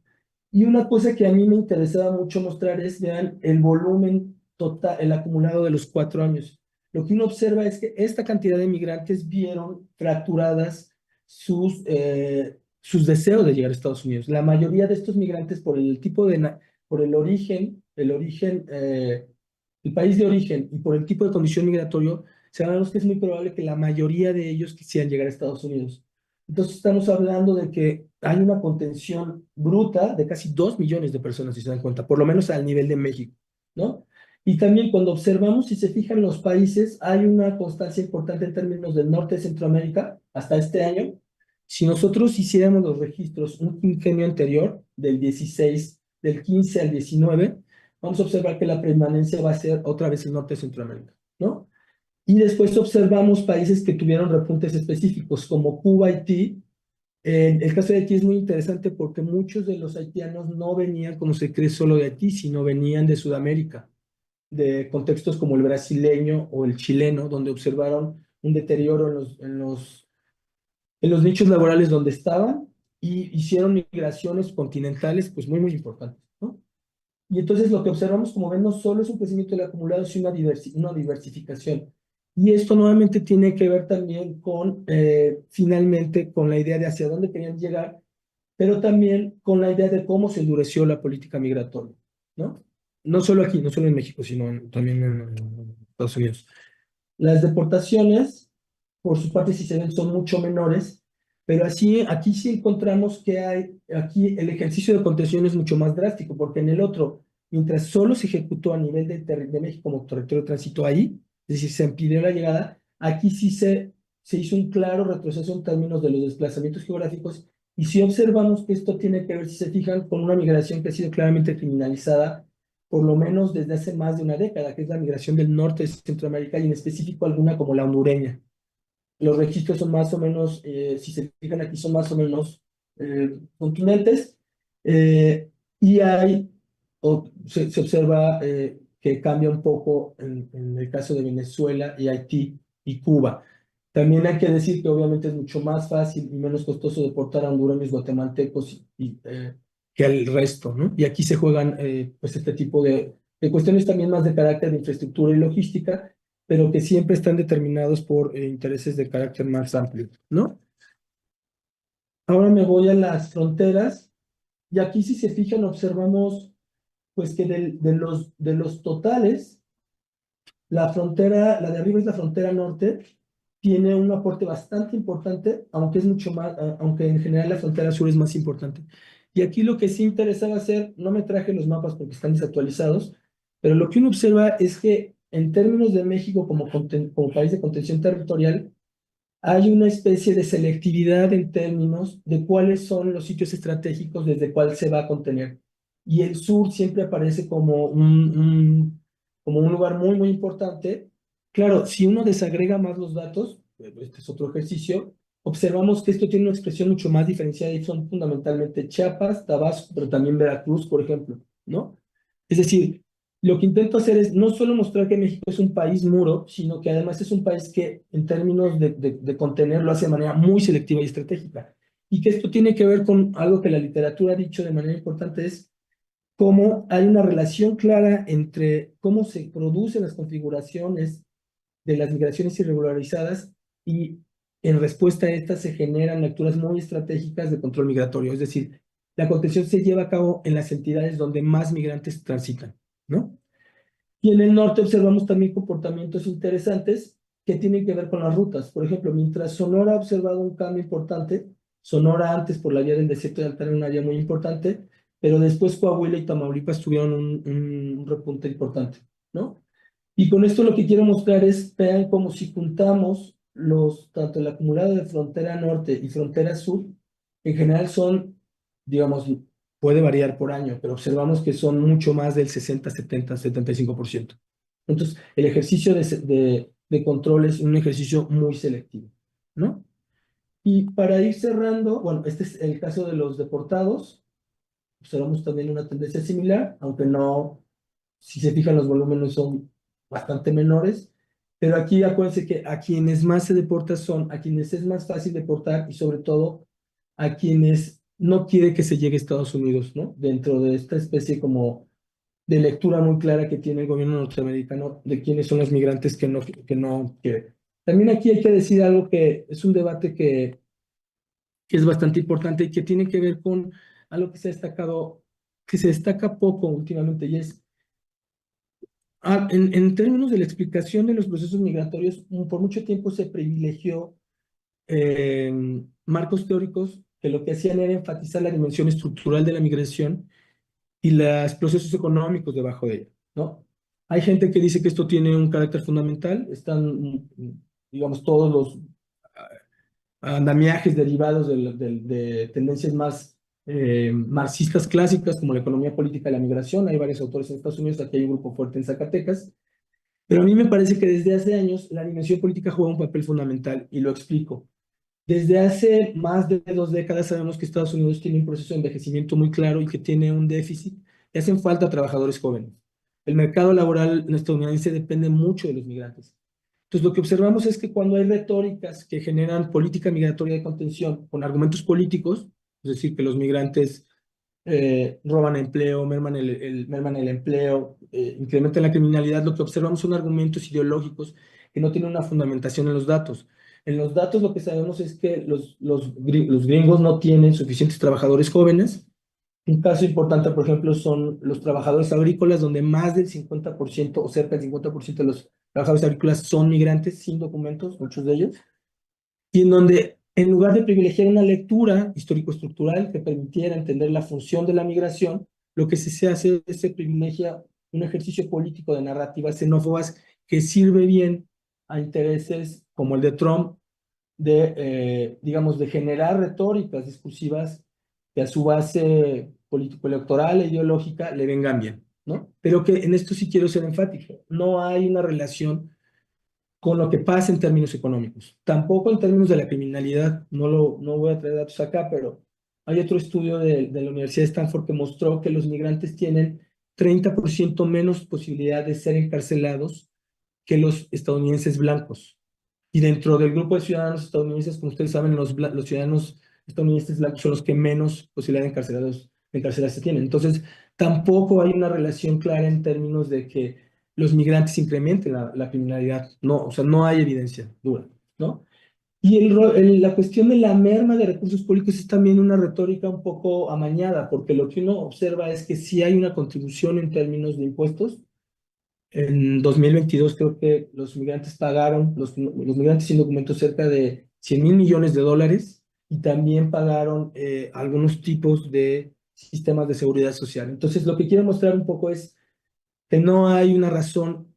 Y una cosa que a mí me interesaba mucho mostrar es, vean, el volumen total, el acumulado de los 4 años. Lo que uno observa es que esta cantidad de migrantes vieron fracturadas sus deseos de llegar a Estados Unidos. La mayoría de estos migrantes, por el tipo por el país de origen y por el tipo de condición migratorio, sabemos que es muy probable que la mayoría de ellos quisieran llegar a Estados Unidos. Entonces estamos hablando de que hay una contención bruta de casi 2 millones de personas, si se dan cuenta, por lo menos al nivel de México, ¿no? Y también cuando observamos, si se fijan los países, hay una constancia importante en términos del norte de Centroamérica hasta este año. Si nosotros hiciéramos los registros un quinquenio anterior, del 15 al 19, vamos a observar que la permanencia va a ser otra vez el norte de Centroamérica, ¿no? Y después observamos países que tuvieron repuntes específicos, como Cuba, Haití. El caso de Haití es muy interesante porque muchos de los haitianos no venían, como se cree, solo de Haití, sino venían de Sudamérica, de contextos como el brasileño o el chileno, donde observaron un deterioro en los nichos laborales donde estaban y hicieron migraciones continentales, pues muy, muy importantes, ¿no? Y entonces lo que observamos, como ven, no solo es un crecimiento del acumulado, sino una diversificación. Y esto nuevamente tiene que ver también finalmente, con la idea de hacia dónde querían llegar, pero también con la idea de cómo se endureció la política migratoria, ¿no? No solo aquí, no solo en México, sino también en Estados Unidos. Las deportaciones, por su parte, si se ven, son mucho menores, pero aquí sí encontramos que aquí el ejercicio de contención es mucho más drástico, porque en el otro, mientras solo se ejecutó a nivel de México como territorio de tránsito ahí, es decir, se impidió la llegada, aquí sí se hizo un claro retroceso en términos de los desplazamientos geográficos, y si observamos que esto tiene que ver, si se fijan, con una migración que ha sido claramente criminalizada por lo menos desde hace más de una década, que es la migración del norte de Centroamérica y en específico alguna como la hondureña. Los registros son más o menos, si se fijan aquí, son más o menos contundentes, y se observa que cambia un poco en el caso de Venezuela y Haití y Cuba. También hay que decir que obviamente es mucho más fácil y menos costoso deportar a hondureños, guatemaltecos que al resto, ¿no? Y aquí se juegan pues este tipo de cuestiones también más de carácter de infraestructura y logística, pero que siempre están determinados por intereses de carácter más amplio, ¿no? Ahora me voy a las fronteras, y aquí si se fijan observamos pues que de los totales, la de arriba es la frontera norte, tiene un aporte bastante importante, aunque es mucho más, aunque en general la frontera sur es más importante. Y aquí lo que sí interesaba hacer, no me traje los mapas porque están desactualizados, pero lo que uno observa es que en términos de México como país de contención territorial, hay una especie de selectividad en términos de cuáles son los sitios estratégicos desde cuál se va a contener. Y el sur siempre aparece como como un lugar muy, muy importante. Claro, si uno desagrega más los datos, este es otro ejercicio, observamos que esto tiene una expresión mucho más diferenciada y son fundamentalmente Chiapas, Tabasco, pero también Veracruz, por ejemplo, ¿no? Es decir, lo que intento hacer es no solo mostrar que México es un país muro, sino que además es un país que en términos de contener lo hace de manera muy selectiva y estratégica. Y que esto tiene que ver con algo que la literatura ha dicho de manera importante, es cómo hay una relación clara entre cómo se producen las configuraciones de las migraciones irregularizadas y en respuesta a estas se generan lecturas muy estratégicas de control migratorio. Es decir, la contención se lleva a cabo en las entidades donde más migrantes transitan, ¿no? Y en el norte observamos también comportamientos interesantes que tienen que ver con las rutas. Por ejemplo, mientras Sonora ha observado un cambio importante, Sonora antes por la vía del desierto de Altar era un área muy importante, pero después Coahuila y Tamaulipas tuvieron un repunte importante, ¿no? Y con esto lo que quiero mostrar es, vean como si juntamos tanto el acumulado de frontera norte y frontera sur, en general son, digamos, puede variar por año, pero observamos que son mucho más del 60, 70, 75%. Entonces, el ejercicio de control es un ejercicio muy selectivo, ¿no? Y para ir cerrando, bueno, este es el caso de los deportados, observamos también una tendencia similar, aunque no, si se fijan los volúmenes son bastante menores, pero aquí acuérdense que a quienes más se deporta son a quienes es más fácil deportar y sobre todo a quienes no quiere que se llegue a Estados Unidos, ¿no? Dentro de esta especie como de lectura muy clara que tiene el gobierno norteamericano de quiénes son los migrantes que no quiere. También aquí hay que decir algo que es un debate que es bastante importante y que tiene que ver con algo que se ha destacado, que se destaca poco últimamente, y es, en términos de la explicación de los procesos migratorios, por mucho tiempo se privilegió eh, marcos teóricos que lo que hacían era enfatizar la dimensión estructural de la migración y los procesos económicos debajo de ella, ¿no? Hay gente que dice que esto tiene un carácter fundamental, están, digamos, todos los andamiajes derivados de tendencias más marxistas clásicas como la economía política de la migración. Hay varios autores en Estados Unidos, aquí hay un grupo fuerte en Zacatecas, pero a mí me parece que desde hace años la dimensión política juega un papel fundamental y lo explico. Desde hace más de 2 décadas sabemos que Estados Unidos tiene un proceso de envejecimiento muy claro y que tiene un déficit y hacen falta trabajadores jóvenes. El mercado laboral estadounidense depende mucho de los migrantes. Entonces, lo que observamos es que cuando hay retóricas que generan política migratoria de contención con argumentos políticos, es decir, que los migrantes roban empleo, merman el empleo, incrementan la criminalidad, lo que observamos son argumentos ideológicos que no tienen una fundamentación en los datos. En los datos lo que sabemos es que los gringos no tienen suficientes trabajadores jóvenes. Un caso importante, por ejemplo, son los trabajadores agrícolas, donde más del 50% o cerca del 50% de los trabajadores agrícolas son migrantes sin documentos, muchos de ellos, y en donde en lugar de privilegiar una lectura histórico-estructural que permitiera entender la función de la migración, lo que se hace es se privilegia un ejercicio político de narrativas xenófobas que sirve bien a intereses como el de Trump digamos, de generar retóricas discursivas que a su base político-electoral e ideológica le vengan bien, ¿no? Pero que en esto sí quiero ser enfático, no hay una relación con lo que pasa en términos económicos, tampoco en términos de la criminalidad, no voy a traer datos acá, pero hay otro estudio de la Universidad de Stanford que mostró que los migrantes tienen 30% menos posibilidad de ser encarcelados que los estadounidenses blancos. Y dentro del grupo de ciudadanos estadounidenses, como ustedes saben, los ciudadanos estadounidenses blancos son los que menos posibilidad de encarcelarse tienen. Entonces, tampoco hay una relación clara en términos de que los migrantes incrementen la criminalidad. No, o sea, no hay evidencia dura, ¿no? Y la cuestión de la merma de recursos públicos es también una retórica un poco amañada, porque lo que uno observa es que sí hay una contribución en términos de impuestos. En 2022 creo que los migrantes pagaron, los migrantes sin documentos, cerca de 100 mil millones de dólares y también pagaron algunos tipos de sistemas de seguridad social. Entonces, lo que quiero mostrar un poco es que no hay una razón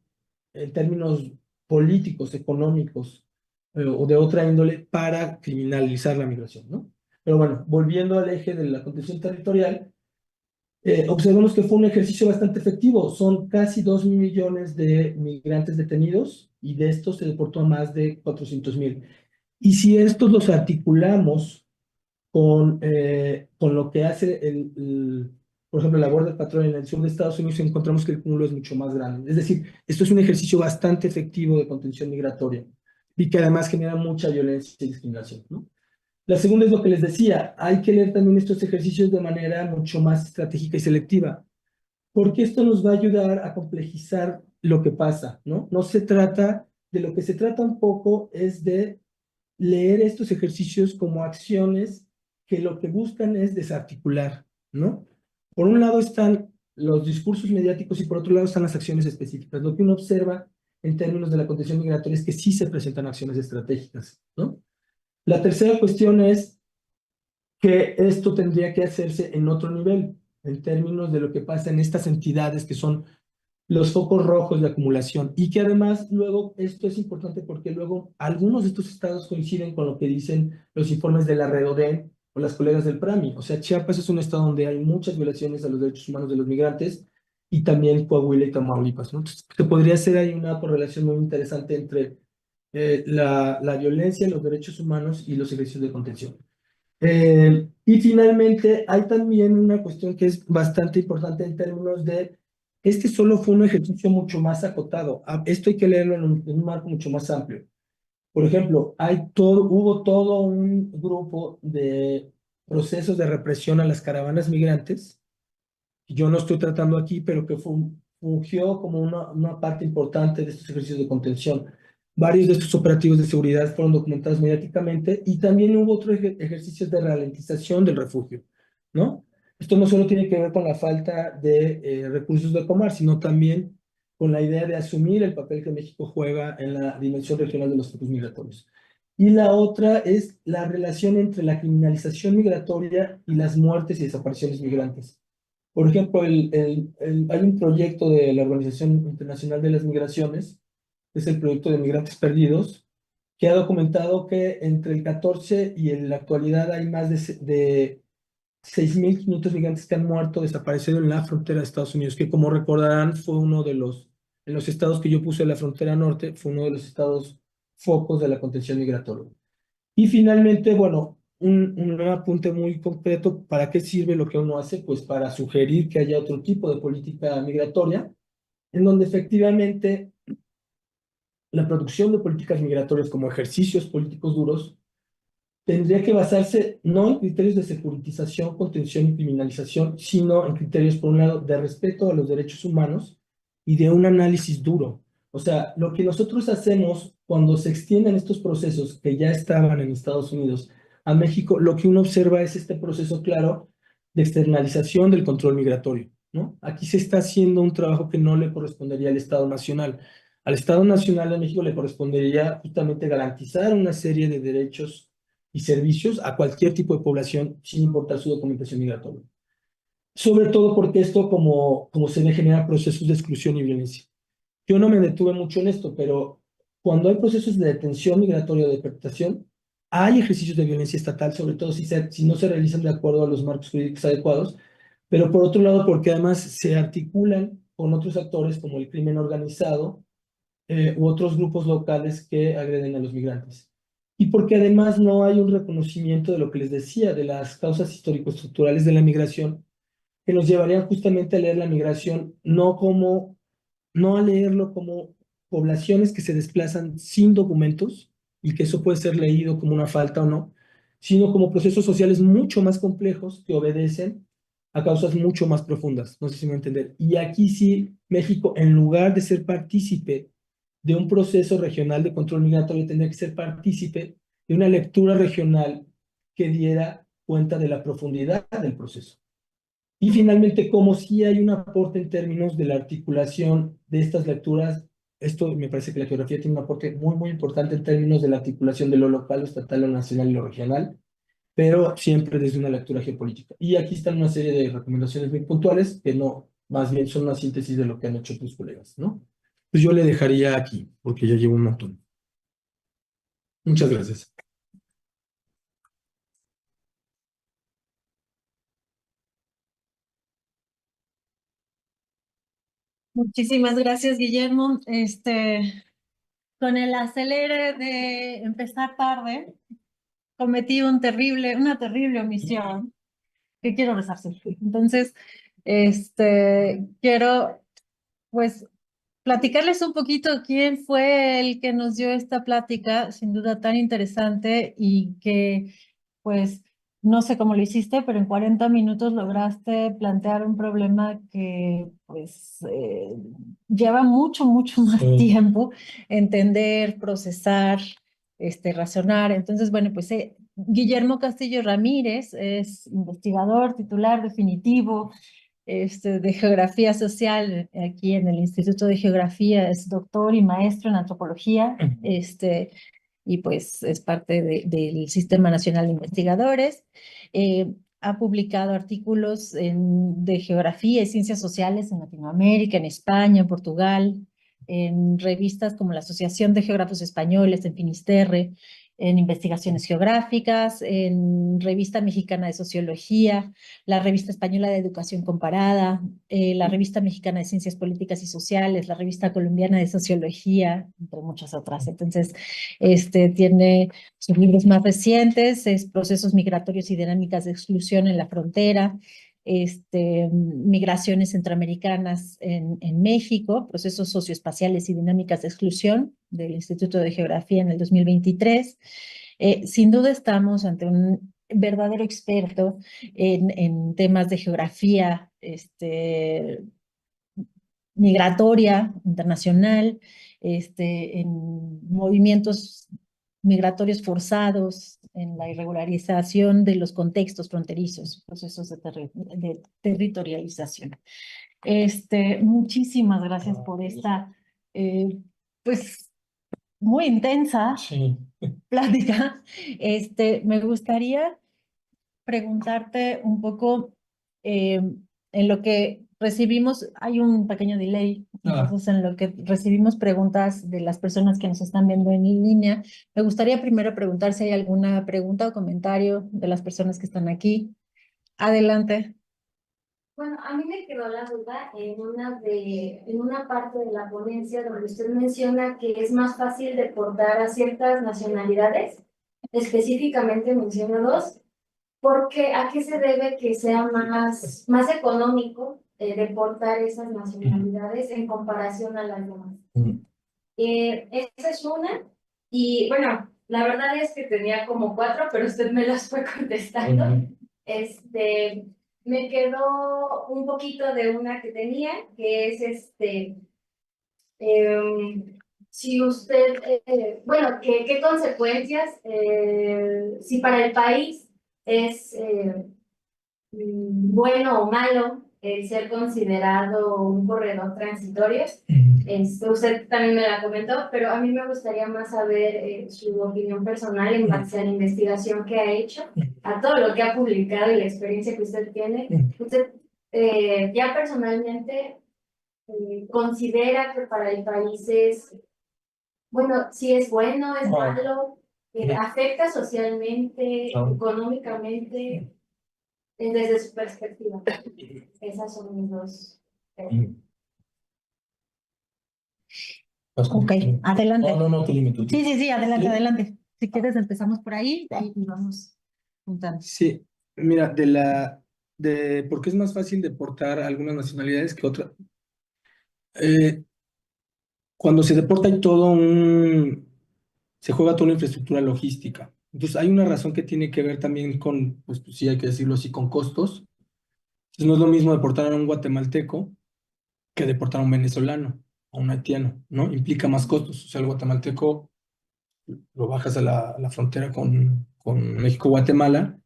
en términos políticos, económicos o de otra índole para criminalizar la migración, ¿no? Pero bueno, volviendo al eje de la contención territorial, observamos que fue un ejercicio bastante efectivo. Son casi 2 millones de migrantes detenidos y de estos se deportó a más de 400,000. Y si estos los articulamos con lo que hace por ejemplo, la Border Patrol en el sur de Estados Unidos, encontramos que el cúmulo es mucho más grande. Es decir, esto es un ejercicio bastante efectivo de contención migratoria y que además genera mucha violencia y discriminación, ¿no? La segunda es lo que les decía, hay que leer también estos ejercicios de manera mucho más estratégica y selectiva, porque esto nos va a ayudar a complejizar lo que pasa, ¿no? No se trata, de lo que se trata un poco es de leer estos ejercicios como acciones que lo que buscan es desarticular, ¿no? Por un lado están los discursos mediáticos y por otro lado están las acciones específicas. Lo que uno observa en términos de la contención migratoria es que sí se presentan acciones estratégicas, ¿no? La tercera cuestión es que esto tendría que hacerse en otro nivel, en términos de lo que pasa en estas entidades que son los focos rojos de acumulación y que además luego esto es importante porque luego algunos de estos estados coinciden con lo que dicen los informes de la Redodén o las colegas del PRAMI. O sea, Chiapas es un estado donde hay muchas violaciones a los derechos humanos de los migrantes y también Coahuila y Tamaulipas, ¿no? Entonces, se podría hacer ahí una correlación muy interesante entre la violencia, los derechos humanos y los ejercicios de contención. Y finalmente, hay también una cuestión que es bastante importante en términos de, este solo fue un ejercicio mucho más acotado. Esto hay que leerlo en un marco mucho más amplio. Por ejemplo, hubo todo un grupo de procesos de represión a las caravanas migrantes, que yo no estoy tratando aquí, pero que fungió como una parte importante de estos ejercicios de contención. Varios de estos operativos de seguridad fueron documentados mediáticamente y también hubo otros ejercicios de ralentización del refugio, ¿no? Esto no solo tiene que ver con la falta de recursos de Comar, sino también con la idea de asumir el papel que México juega en la dimensión regional de los flujos migratorios. Y la otra es la relación entre la criminalización migratoria y las muertes y desapariciones migrantes. Por ejemplo, hay un proyecto de la Organización Internacional de las Migraciones, que es el proyecto de Migrantes Perdidos, que ha documentado que entre el 14 y en la actualidad hay más de 6,500 migrantes que han muerto, desaparecido en la frontera de Estados Unidos, que como recordarán fue en los estados que yo puse en la frontera norte, fue uno de los estados focos de la contención migratoria. Y finalmente, bueno, un apunte muy concreto, ¿para qué sirve lo que uno hace? Pues para sugerir que haya otro tipo de política migratoria, en donde efectivamente la producción de políticas migratorias como ejercicios políticos duros tendría que basarse no en criterios de securitización, contención y criminalización, sino en criterios, por un lado, de respeto a los derechos humanos y de un análisis duro. O sea, lo que nosotros hacemos cuando se extienden estos procesos que ya estaban en Estados Unidos a México, lo que uno observa es este proceso claro de externalización del control migratorio, ¿no? Aquí se está haciendo un trabajo que no le correspondería al Estado Nacional. Al Estado Nacional de México le correspondería justamente garantizar una serie de derechos y servicios a cualquier tipo de población sin importar su documentación migratoria. Sobre todo porque esto, como se ve, genera procesos de exclusión y violencia. Yo no me detuve mucho en esto, pero cuando hay procesos de detención migratoria o de deportación, hay ejercicios de violencia estatal, sobre todo si no se realizan de acuerdo a los marcos jurídicos adecuados, pero por otro lado porque además se articulan con otros actores como el crimen organizado u otros grupos locales que agreden a los migrantes. Y porque además no hay un reconocimiento de lo que les decía, de las causas histórico-estructurales de la migración, que nos llevarían justamente a leer la migración no a leerlo como poblaciones que se desplazan sin documentos, y que eso puede ser leído como una falta o no, sino como procesos sociales mucho más complejos que obedecen a causas mucho más profundas. No sé si me entender. Y aquí sí, México, en lugar de ser partícipe de un proceso regional de control migratorio, tendría que ser partícipe de una lectura regional que diera cuenta de la profundidad del proceso. Y finalmente, como si hay un aporte en términos de la articulación de estas lecturas, esto me parece que la geografía tiene un aporte muy, muy importante en términos de la articulación de lo local, lo estatal, lo nacional y lo regional. pero siempre desde una lectura geopolítica. Y aquí están una serie de recomendaciones muy puntuales que no, más bien son una síntesis de lo que han hecho tus colegas, ¿no? Pues yo le dejaría aquí, porque ya llevo un montón. Muchas gracias. Muchísimas gracias, Guillermo. Con el acelere de empezar tarde, cometí una terrible omisión que quiero resarcir. Entonces, quiero, pues, platicarles un poquito quién fue el que nos dio esta plática, sin duda tan interesante y que, pues, no sé cómo lo hiciste, pero en 40 minutos lograste plantear un problema que, pues, lleva mucho, mucho más Sí. tiempo entender, procesar, razonar. Entonces, bueno, pues, Guillermo Castillo Ramírez es investigador titular definitivo de geografía social aquí en el Instituto de Geografía, es doctor y maestro en antropología, y pues es parte del Sistema Nacional de Investigadores. Ha publicado artículos de geografía y ciencias sociales en Latinoamérica, en España, en Portugal, en revistas como la Asociación de Geógrafos Españoles, en Finisterre, en investigaciones geográficas, en Revista Mexicana de Sociología, la Revista Española de Educación Comparada, la Revista Mexicana de Ciencias Políticas y Sociales, la Revista Colombiana de Sociología, entre muchas otras. Entonces, tiene sus libros más recientes, es Procesos Migratorios y Dinámicas de Exclusión en la Frontera, Migraciones Centroamericanas en México, Procesos Socioespaciales y Dinámicas de Exclusión del Instituto de Geografía en el 2023. Sin duda estamos ante un verdadero experto en temas de geografía migratoria internacional, en movimientos migratorios forzados, en la irregularización de los contextos fronterizos, procesos de territorialización. Muchísimas gracias por esta, pues, muy intensa Sí. plática. Me gustaría preguntarte un poco en lo que recibimos, hay un pequeño delay, entonces en lo que recibimos preguntas de las personas que nos están viendo en línea, me gustaría primero preguntar si hay alguna pregunta o comentario de las personas que están aquí. Adelante. Bueno, a mí me quedó la duda en una parte de la ponencia donde usted menciona que es más fácil deportar a ciertas nacionalidades, específicamente menciona dos, porque ¿a qué se debe que sea más económico deportar esas nacionalidades en comparación a las demás? Esa es una, y bueno, la verdad es que tenía como cuatro, pero usted me las fue contestando. Este, me quedó un poquito de una que tenía, que es si usted, bueno, ¿qué consecuencias, si para el país es bueno o malo el ser considerado un corredor transitorio? Usted también me la comentó, pero a mí me gustaría más saber su opinión personal en base a la investigación que ha hecho, a todo lo que ha publicado y la experiencia que usted tiene. Usted ya personalmente considera que para el país es, bueno, si es bueno, es malo, afecta socialmente, económicamente, desde su perspectiva. Esas son mis dos. Ok, adelante. No, tú dime, tú. Sí, sí, sí, adelante, ¿Sí? adelante. Si quieres empezamos por ahí y vamos juntando. Sí, mira, de por qué es más fácil deportar a algunas nacionalidades que otras. Cuando se deporta hay se juega toda una infraestructura logística. Entonces hay una razón que tiene que ver también con, pues sí hay que decirlo así, con costos. Entonces no es lo mismo deportar a un guatemalteco que deportar a un venezolano, a un haitiano, ¿no? Implica más costos. O sea, el guatemalteco lo bajas a la frontera con México-Guatemala,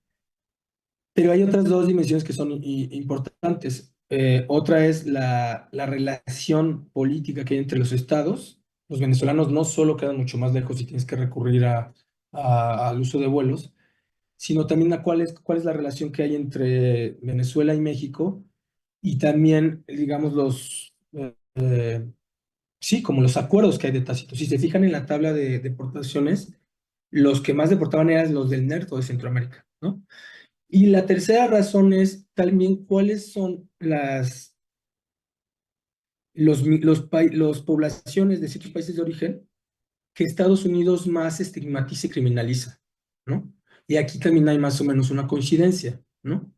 pero hay otras dos dimensiones que son importantes. Otra es la relación política que hay entre los estados. Los venezolanos no solo quedan mucho más lejos y tienes que recurrir al uso de vuelos, sino también a cuál es la relación que hay entre Venezuela y México, y también, digamos, sí, como los acuerdos que hay de Tácito. Si se fijan en la tabla de deportaciones, los que más deportaban eran los del NERTO de Centroamérica, ¿no? Y la tercera razón es también cuáles son los poblaciones de ciertos países de origen que Estados Unidos más estigmatiza y criminaliza, ¿no? Y aquí también hay más o menos una coincidencia, ¿no?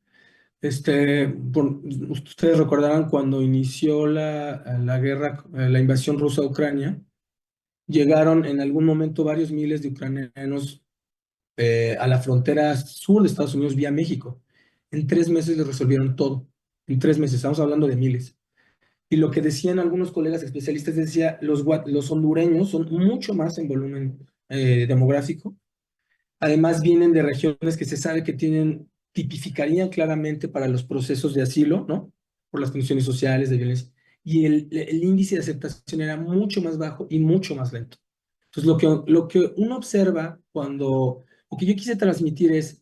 Ustedes recordarán cuando inició la guerra, la invasión rusa a Ucrania, llegaron en algún momento varios miles de ucranianos a la frontera sur de Estados Unidos vía México. En 3 meses les resolvieron todo. En 3 meses, estamos hablando de miles. Y lo que decían algunos colegas especialistas decía, los hondureños son mucho más en volumen demográfico. Además vienen de regiones que se sabe que tipificarían claramente para los procesos de asilo, ¿no? Por las condiciones sociales, de violencia. Y el índice de aceptación era mucho más bajo y mucho más lento. Entonces, lo que uno observa lo que yo quise transmitir es,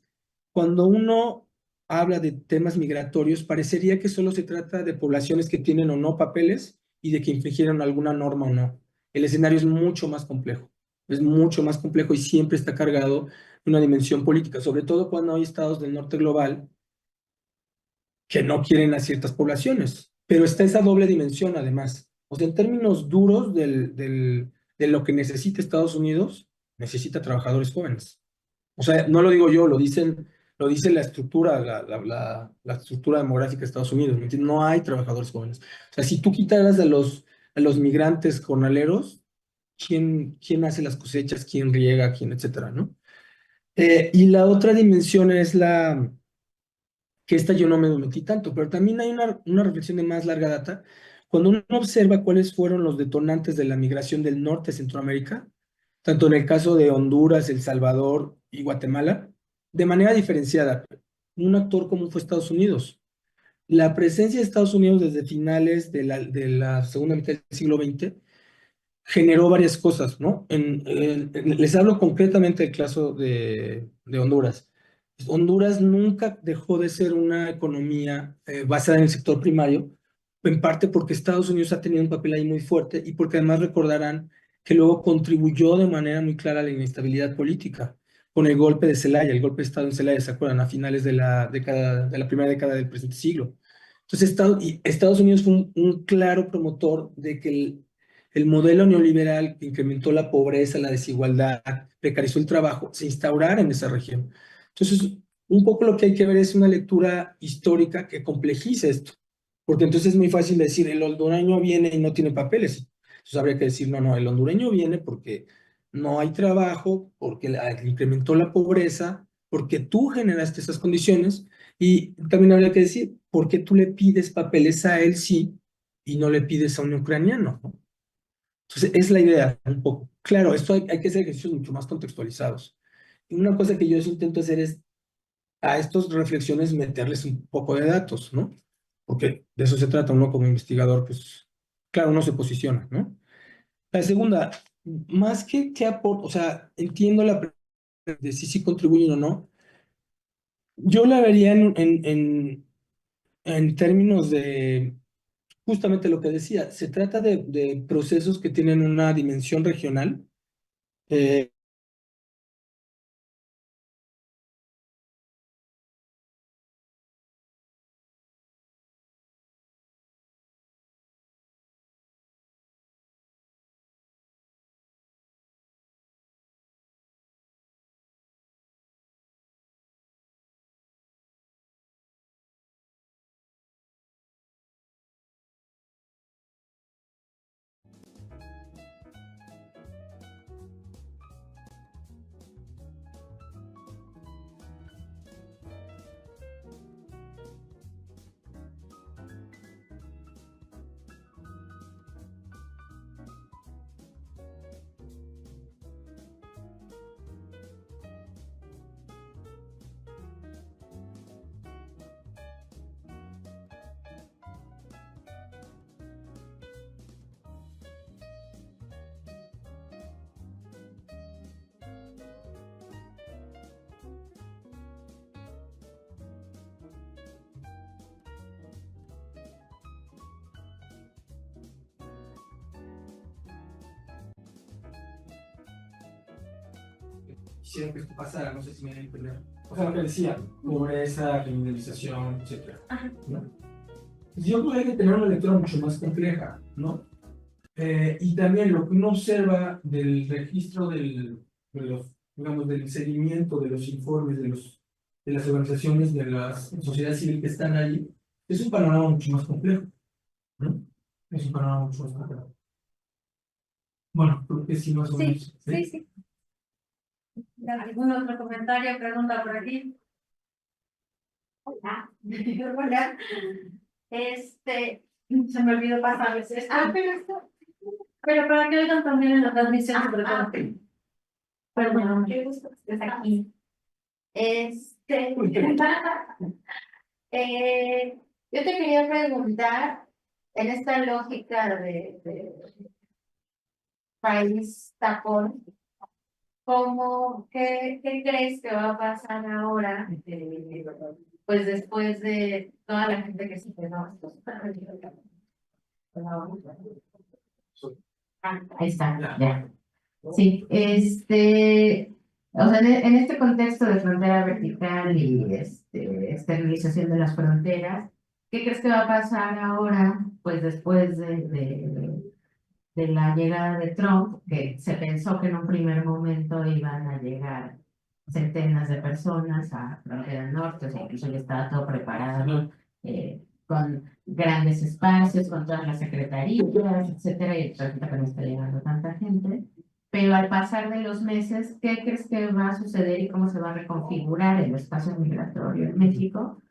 cuando uno habla de temas migratorios, parecería que solo se trata de poblaciones que tienen o no papeles y de que infringieron alguna norma o no. El escenario es mucho más complejo y siempre está cargado de una dimensión política, sobre todo cuando hay estados del norte global que no quieren a ciertas poblaciones. Pero está esa doble dimensión además. O sea, en términos duros de lo que necesita Estados Unidos, necesita trabajadores jóvenes. O sea, no lo digo yo, lo dice la estructura, la estructura demográfica de Estados Unidos. ¿Me entiendes? No hay trabajadores jóvenes. O sea, si tú quitaras a los migrantes jornaleros, ¿quién hace las cosechas? ¿Quién riega? ¿Quién, etcétera, ¿no? Y la otra dimensión es que esta yo no me metí tanto, pero también hay una reflexión de más larga data. Cuando uno observa cuáles fueron los detonantes de la migración del norte a Centroamérica, tanto en el caso de Honduras, El Salvador y Guatemala, de manera diferenciada, un actor común fue Estados Unidos. La presencia de Estados Unidos desde finales de la segunda mitad del siglo XX generó varias cosas, ¿no? Les hablo concretamente del caso de Honduras. Honduras nunca dejó de ser una economía basada en el sector primario, en parte porque Estados Unidos ha tenido un papel ahí muy fuerte y porque además recordarán que luego contribuyó de manera muy clara a la inestabilidad política con el golpe de Zelaya, el golpe de Estado en Zelaya, ¿se acuerdan? A finales de la primera década del presente siglo. Entonces, Estados Unidos fue un claro promotor de que el modelo neoliberal que incrementó la pobreza, la desigualdad, precarizó el trabajo, se instaurara en esa región. Entonces, un poco lo que hay que ver es una lectura histórica que complejiza esto, porque entonces es muy fácil decir, el hondureño viene y no tiene papeles. Entonces habría que decir, no, no, el hondureño viene porque no hay trabajo, porque incrementó la pobreza, porque tú generaste esas condiciones, y también habría que decir, ¿por qué tú le pides papeles a él sí y no le pides a un ucraniano, ¿no? Entonces, es la idea, un poco. Claro, esto hay que hacer ejercicios mucho más contextualizados. Y una cosa que yo intento hacer es a estas reflexiones meterles un poco de datos, ¿no? Porque de eso se trata uno como investigador, pues, claro, uno se posiciona, ¿no? La segunda, más que aporta, o sea, entiendo de si sí contribuyen o no, yo la vería en términos de justamente lo que decía, se trata de procesos que tienen una dimensión regional. eh, quisieron que esto pasara, no sé si me voy a entender. O sea, lo que decía, pobreza, criminalización, etc. ¿no? Pues yo creo que hay que tener una lectura mucho más compleja, ¿no? Y también lo que uno observa del registro de los, digamos, del seguimiento de los informes de las organizaciones de la sociedad civil que están ahí, es un panorama mucho más complejo, ¿no? Es un panorama mucho más complejo. Bueno, creo que sí, más o menos. Sí. ¿Algún otro comentario, pregunta por aquí? Hola. Hola. Se me olvidó pasarles esto. Pero para que oigan también en la transmisión sobre todo. Perdón, qué gusto que estés aquí. Yo te quería preguntar, en esta lógica de país tapón, ¿qué crees que va a pasar ahora, pues después de toda la gente que se quedó? Ahí está, ya. Sí, o sea, en este contexto de frontera vertical y esterilización de las fronteras, ¿qué crees que va a pasar ahora, pues después de la llegada de Trump, que se pensó que en un primer momento iban a llegar centenas de personas a frontera norte, o sea, incluso ya estaba todo preparado, con grandes espacios, con todas las secretarías, etcétera, y resulta que no está llegando tanta gente? Pero al pasar de los meses, ¿qué crees que va a suceder y cómo se va a reconfigurar el espacio migratorio en México?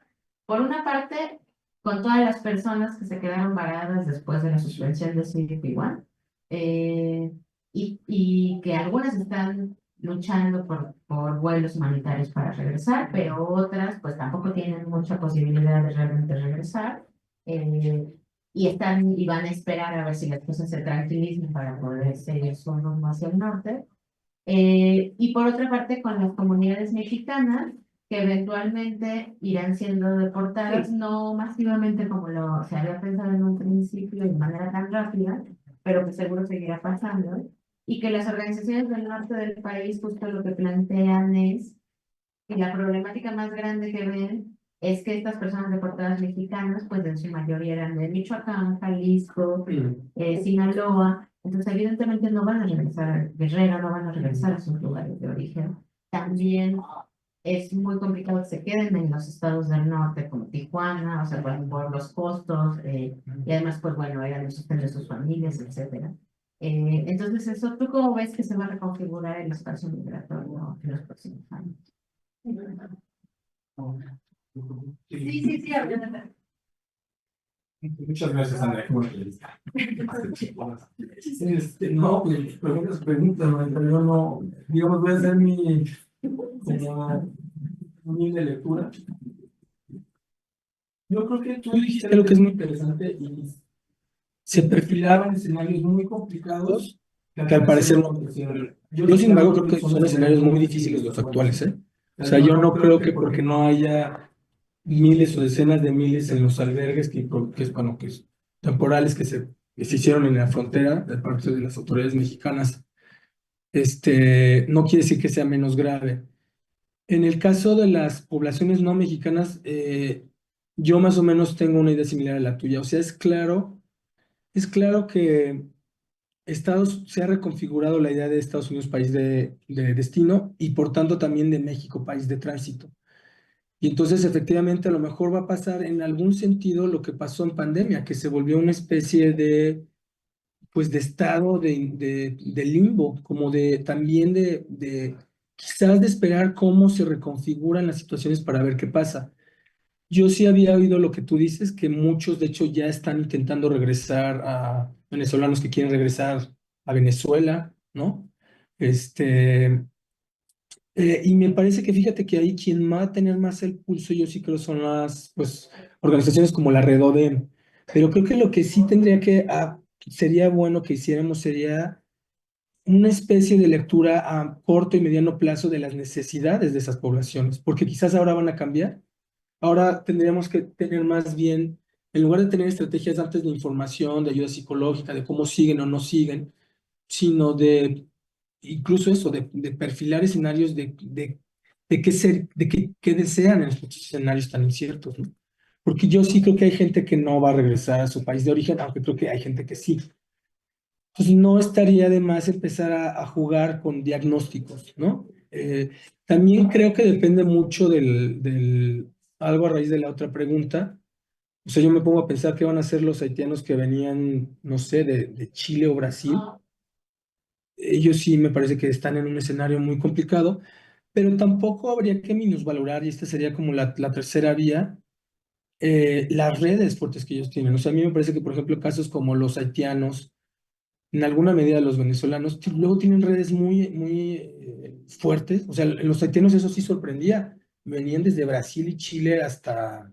Por una parte, con todas las personas que se quedaron varadas después de la suspensión de CBP-1, y que algunas están luchando por vuelos humanitarios para regresar, pero otras pues tampoco tienen mucha posibilidad de realmente regresar, y van a esperar a ver si las cosas se tranquilizan para poder seguir su rumbo hacia el norte. Y por otra parte, con las comunidades mexicanas, que eventualmente irán siendo deportadas, no masivamente como se había pensado en un principio y de manera tan rápida, pero que seguro seguirá pasando, y que las organizaciones del norte del país justo lo que plantean es que la problemática más grande que ven es que estas personas deportadas mexicanas, pues en su mayoría eran de Michoacán, Jalisco, Sinaloa. Entonces, evidentemente no van a regresar a Guerrero, no van a regresar a sus lugares de origen. También es muy complicado que se queden en los estados del norte, como Tijuana, o sea, por los costos, y además, pues bueno, eran los sostén de sus familias, etcétera. Entonces, eso, ¿tú cómo ves que se va a reconfigurar el espacio migratorio en los próximos años? Sí, Muchas gracias, Andrea. No, pues preguntas, ¿no? Pero yo no, digamos, voy a hacer mi de lectura. Yo creo que tú dijiste algo que es muy interesante y se perfilaban escenarios muy complicados que al parecer no funcionaron. Yo, sin embargo, creo que son escenarios muy difíciles los actuales, ¿eh? O sea, yo no creo que porque no haya miles o decenas de miles en los albergues bueno, temporales que se hicieron en la frontera de parte de las autoridades mexicanas, no quiere decir que sea menos grave. En el caso de las poblaciones no mexicanas, yo más o menos tengo una idea similar a la tuya. O sea, es claro que se ha reconfigurado la idea de Estados Unidos país de destino y por tanto también de México país de tránsito. Y entonces efectivamente a lo mejor va a pasar en algún sentido lo que pasó en pandemia, que se volvió una especie pues de estado de limbo, como también quizás de esperar cómo se reconfiguran las situaciones para ver qué pasa. Yo sí había oído lo que tú dices, que muchos de hecho ya están intentando regresar venezolanos que quieren regresar a Venezuela, ¿no? Y me parece que fíjate que ahí quien va a tener más el pulso, yo sí creo son las pues, organizaciones como la Redodem. Pero creo que lo que sí sería bueno que hiciéramos sería una especie de lectura a corto y mediano plazo de las necesidades de esas poblaciones, porque quizás ahora van a cambiar. Ahora tendríamos que tener más bien, en lugar de tener estrategias antes de información, de ayuda psicológica, de cómo siguen o no siguen, sino de incluso eso, de perfilar escenarios de qué ser, qué desean en estos escenarios tan inciertos, ¿no? Porque yo sí creo que hay gente que no va a regresar a su país de origen, aunque creo que hay gente que sí. Entonces no estaría de más empezar a jugar con diagnósticos, ¿no? También creo que depende mucho algo a raíz de la otra pregunta. O sea, yo me pongo a pensar qué van a hacer los haitianos que venían, no sé, de Chile o Brasil. Ellos sí me parece que están en un escenario muy complicado, pero tampoco habría que minusvalorar, y esta sería como la tercera vía, las redes fuertes que ellos tienen. O sea, a mí me parece que, por ejemplo, casos como los haitianos, en alguna medida los venezolanos, luego tienen redes muy fuertes. O sea, los haitianos eso sí sorprendía. Venían desde Brasil y Chile hasta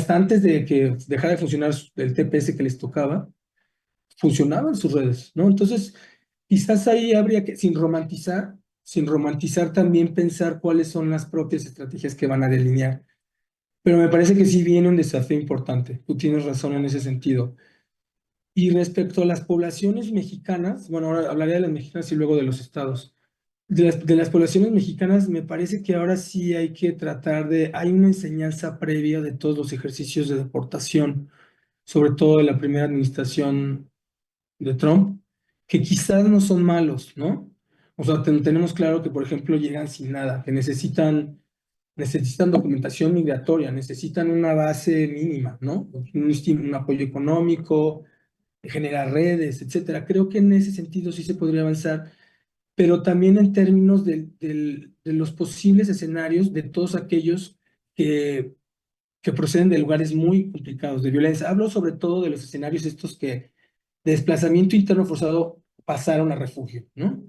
antes de que dejara de funcionar el TPS que les tocaba, funcionaban sus redes, ¿no? Entonces, quizás ahí habría que, sin romantizar también pensar cuáles son las propias estrategias que van a delinear. Pero me parece que sí viene un desafío importante. Tú tienes razón en ese sentido. Y respecto a las poblaciones mexicanas, bueno, ahora hablaré de las mexicanas y luego de los estados. De las poblaciones mexicanas, me parece que ahora sí hay que tratar hay una enseñanza previa de todos los ejercicios de deportación, sobre todo de la primera administración de Trump, que quizás no son malos, ¿no? O sea, tenemos claro que, por ejemplo, llegan sin nada, que necesitan documentación migratoria, necesitan una base mínima, ¿no? Un apoyo económico, generar redes, etcétera. Creo que en ese sentido sí se podría avanzar, pero también en términos de los posibles escenarios de todos aquellos que proceden de lugares muy complicados de violencia. Hablo sobre todo de los escenarios estos que de desplazamiento interno forzado pasaron a refugio, ¿no?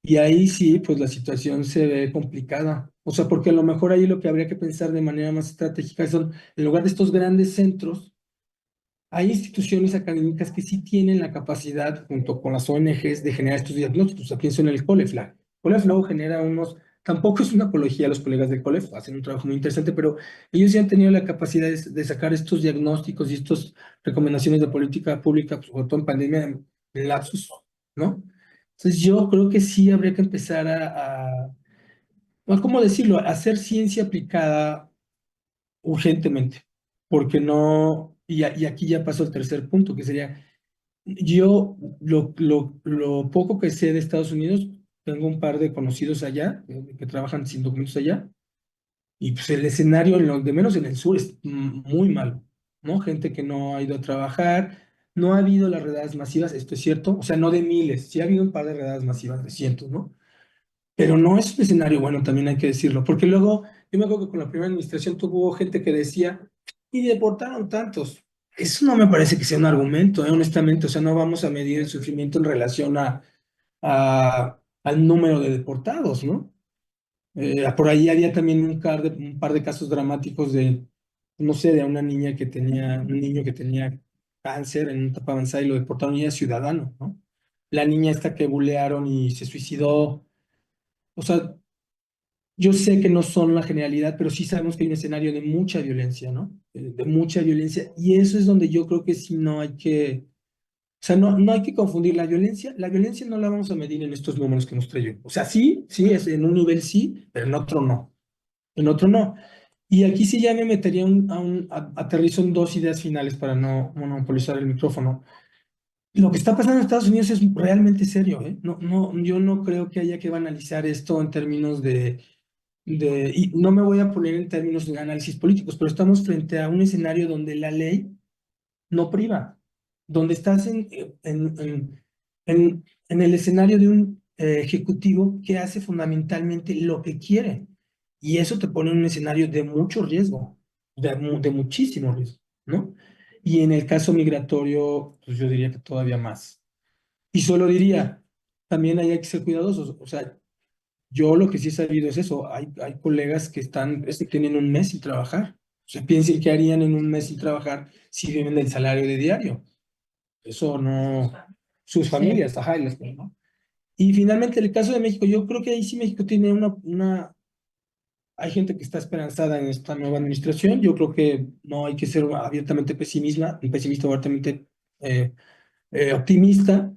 Y ahí sí, pues la situación se ve complicada. O sea, porque a lo mejor ahí lo que habría que pensar de manera más estratégica son, en lugar de estos grandes centros, hay instituciones académicas que sí tienen la capacidad, junto con las ONGs, de generar estos diagnósticos. Aquí pienso en el COLEFLAG. COLEFLAG luego genera tampoco es una apología a los colegas del COLEF, hacen un trabajo muy interesante, pero ellos sí han tenido la capacidad de sacar estos diagnósticos y estas recomendaciones de política pública, pues, sobre todo en pandemia, en lapsus, ¿no? Entonces yo creo que sí habría que empezar ¿cómo decirlo?, a hacer ciencia aplicada urgentemente, porque no, y aquí ya pasó el tercer punto, que sería, yo lo poco que sé de Estados Unidos, tengo un par de conocidos allá, que trabajan sin documentos allá, y pues el escenario, de menos en el sur, es muy malo, ¿no? Gente que no ha ido a trabajar, no ha habido las redadas masivas, esto es cierto, o sea, no de miles, sí ha habido un par de redadas masivas, de cientos, ¿no? Pero no es un escenario bueno, también hay que decirlo, porque luego, yo me acuerdo que con la primera administración tuvo gente que decía, y deportaron tantos. Eso no me parece que sea un argumento, honestamente, o sea, no vamos a medir el sufrimiento en relación al número de deportados, ¿no? Por ahí había también un par de casos dramáticos no sé, de una niña un niño que tenía cáncer en una etapa avanzada y lo deportaron y era ciudadano, ¿no? La niña esta que bulearon y se suicidó. O sea, yo sé que no son la generalidad, pero sí sabemos que hay un escenario de mucha violencia, ¿no? De mucha violencia. Y eso es donde yo creo que sí no hay que, o sea, no hay que confundir la violencia. La violencia no la vamos a medir en estos números que nos trae. O sea, sí, es en un nivel sí, pero en otro no. En otro no. Y aquí sí ya me metería aterrizo en dos ideas finales para no monopolizar el micrófono. Lo que está pasando en Estados Unidos es realmente serio, ¿eh? Yo no creo que haya que banalizar esto en términos y no me voy a poner en términos de análisis políticos, pero estamos frente a un escenario donde la ley no priva, donde estás en el escenario de un ejecutivo que hace fundamentalmente lo que quiere. Y eso te pone en un escenario de mucho riesgo, de muchísimo riesgo, ¿no? Y en el caso migratorio, pues yo diría que todavía más. Y solo diría, también ahí hay que ser cuidadosos, o sea, yo lo que sí he sabido es eso, hay colegas que tienen un mes sin trabajar. O sea, piensen qué harían en un mes sin trabajar si viven del salario de diario. Eso no, sus familias, ajá, ¿no? Y finalmente, el caso de México, yo creo que ahí sí México tiene hay gente que está esperanzada en esta nueva administración. Yo creo que no hay que ser abiertamente pesimista o abiertamente optimista,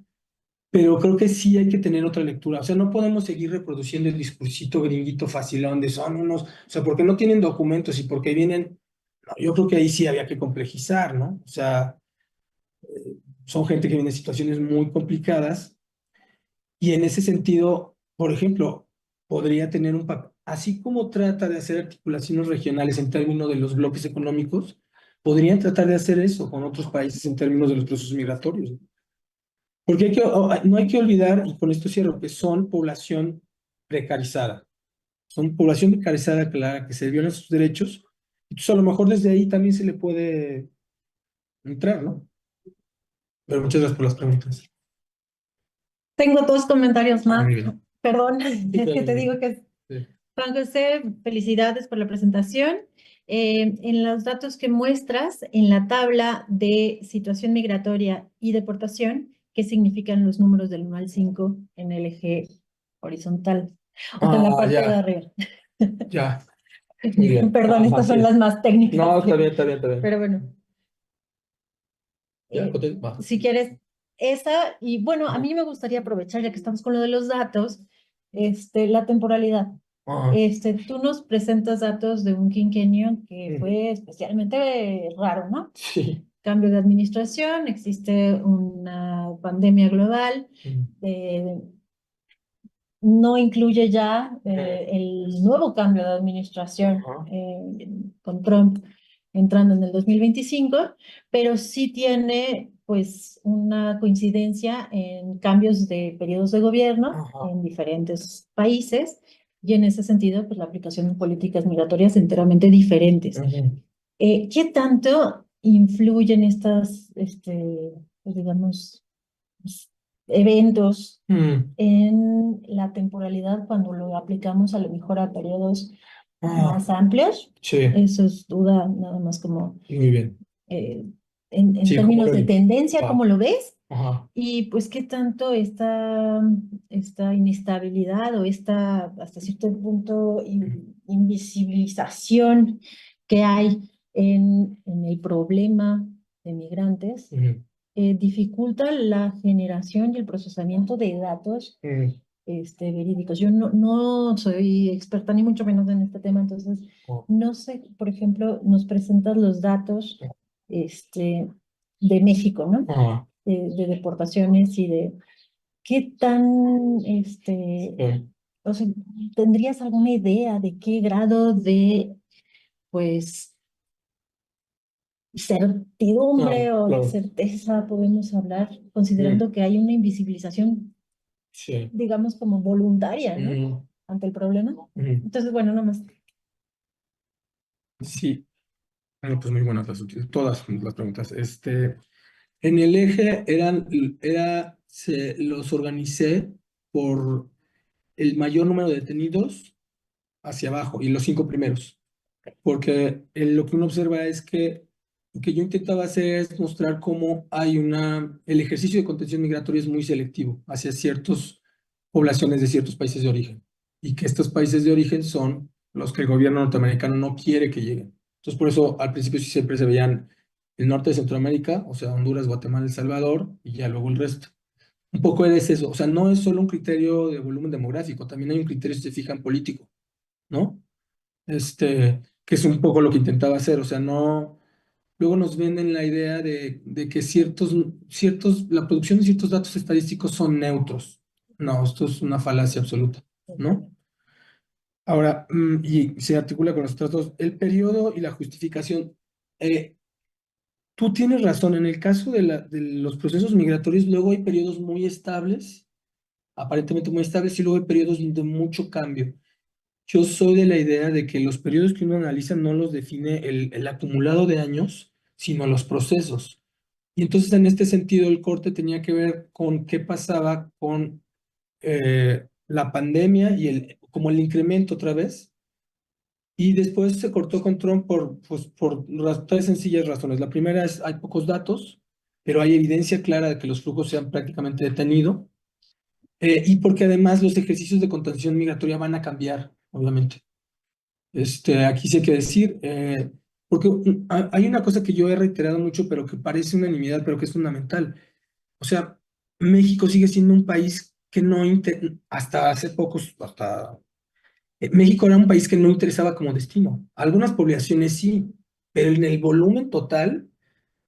pero creo que sí hay que tener otra lectura. O sea, no podemos seguir reproduciendo el discursito gringuito facilón de son unos, o sea, porque no tienen documentos y porque vienen, no, yo creo que ahí sí había que complejizar, ¿no? O sea, son gente que viene de situaciones muy complicadas y en ese sentido, por ejemplo, podría tener un papel, así como trata de hacer articulaciones regionales en términos de los bloques económicos, podrían tratar de hacer eso con otros países en términos de los procesos migratorios, ¿no? Porque no hay que olvidar, y con esto cierro, que son población precarizada. Son población precarizada, clara, que se violan sus derechos. Entonces, a lo mejor desde ahí también se le puede entrar, ¿no? Pero muchas gracias por las preguntas. Tengo dos comentarios Ah, más. muy bien. Perdón, Sí, es que claro, te digo que sí. Juan José, felicidades por la presentación. En los datos que muestras en la tabla de situación migratoria y deportación, ¿qué significan los números del 1 al 5 en el eje horizontal? O sea, en la parte de Ya, arriba. ya. Muy bien. Perdón, estas son Sí. las más técnicas. No, está bien, está bien, está bien. Pero bueno, Ya, eh, va. si quieres esa, y bueno, a mí me gustaría aprovechar, ya que estamos con lo de los datos, la temporalidad. Ajá. Tú nos presentas datos de un quinquenio que Ujú. fue especialmente raro, ¿no? Sí. Cambio de administración, existe una pandemia global, Ujú. no incluye ya el nuevo cambio de administración Ajá. con Trump entrando en el 2025, pero sí tiene pues una coincidencia en cambios de periodos de gobierno Ajá. en diferentes países y en ese sentido pues la aplicación de políticas migratorias enteramente diferentes. Ujú. ¿Qué tanto influyen estas, pues, digamos, eventos Mm. en la temporalidad cuando lo aplicamos a lo mejor a periodos Ah, más amplios? sí, Eso es duda nada más como muy bien. eh, en Sí, ¿cómo términos lo de ves? tendencia, Va. ¿cómo lo ves? Ajá. Y pues qué tanto esta inestabilidad o esta hasta cierto punto invisibilización que hay en el problema de migrantes Ujú. dificulta la generación y el procesamiento de datos Ujú. verídicos. Yo no soy experta ni mucho menos en este tema, entonces Oh. no sé, por ejemplo, nos presentas los datos de México, ¿no? Ajá. De deportaciones y de qué tan, Sí. o sea, ¿tendrías alguna idea de qué grado de, pues, certidumbre o de Claro. certeza podemos hablar, Ujú. considerando que hay una invisibilización, Sí. digamos, como voluntaria, ¿no? Ujú. Ante el problema? Ujú. Entonces, bueno, nomás. Sí. Bueno, pues muy buenas todas las preguntas. En el eje los organicé por el mayor número de detenidos hacia abajo y los 5 primeros. Porque lo que uno observa es que lo que yo intentaba hacer es mostrar cómo el ejercicio de contención migratoria es muy selectivo hacia ciertas poblaciones de ciertos países de origen y que estos países de origen son los que el gobierno norteamericano no quiere que lleguen. Entonces, por eso al principio sí siempre se veían el norte de Centroamérica, o sea, Honduras, Guatemala, El Salvador y ya luego el resto. Un poco es eso, o sea, no es solo un criterio de volumen demográfico, también hay un criterio, si se fijan, político, ¿no? Que es un poco lo que intentaba hacer, o sea, no, luego nos venden la idea de que la producción de ciertos datos estadísticos son neutros. No, esto es una falacia absoluta, ¿no? Ahora, y se articula con los otros dos, el periodo y la justificación. Tú tienes razón, en el caso de los procesos migratorios, luego hay periodos muy estables, aparentemente muy estables, y luego hay periodos de mucho cambio. Yo soy de la idea de que los periodos que uno analiza no los define el acumulado de años, sino los procesos. Y entonces en este sentido el corte tenía que ver con qué pasaba con la pandemia y como el incremento otra vez. Y después se cortó con Trump por tres sencillas razones. La primera es hay pocos datos, pero hay evidencia clara de que los flujos se han prácticamente detenido. Y porque además los ejercicios de contención migratoria van a cambiar, obviamente. Aquí sí hay que decir, porque hay una cosa que yo he reiterado mucho, pero que parece una nimiedad, pero que es fundamental. O sea, México sigue siendo un país que no, hasta hace pocos, México era un país que no interesaba como destino. Algunas poblaciones sí, pero en el volumen total,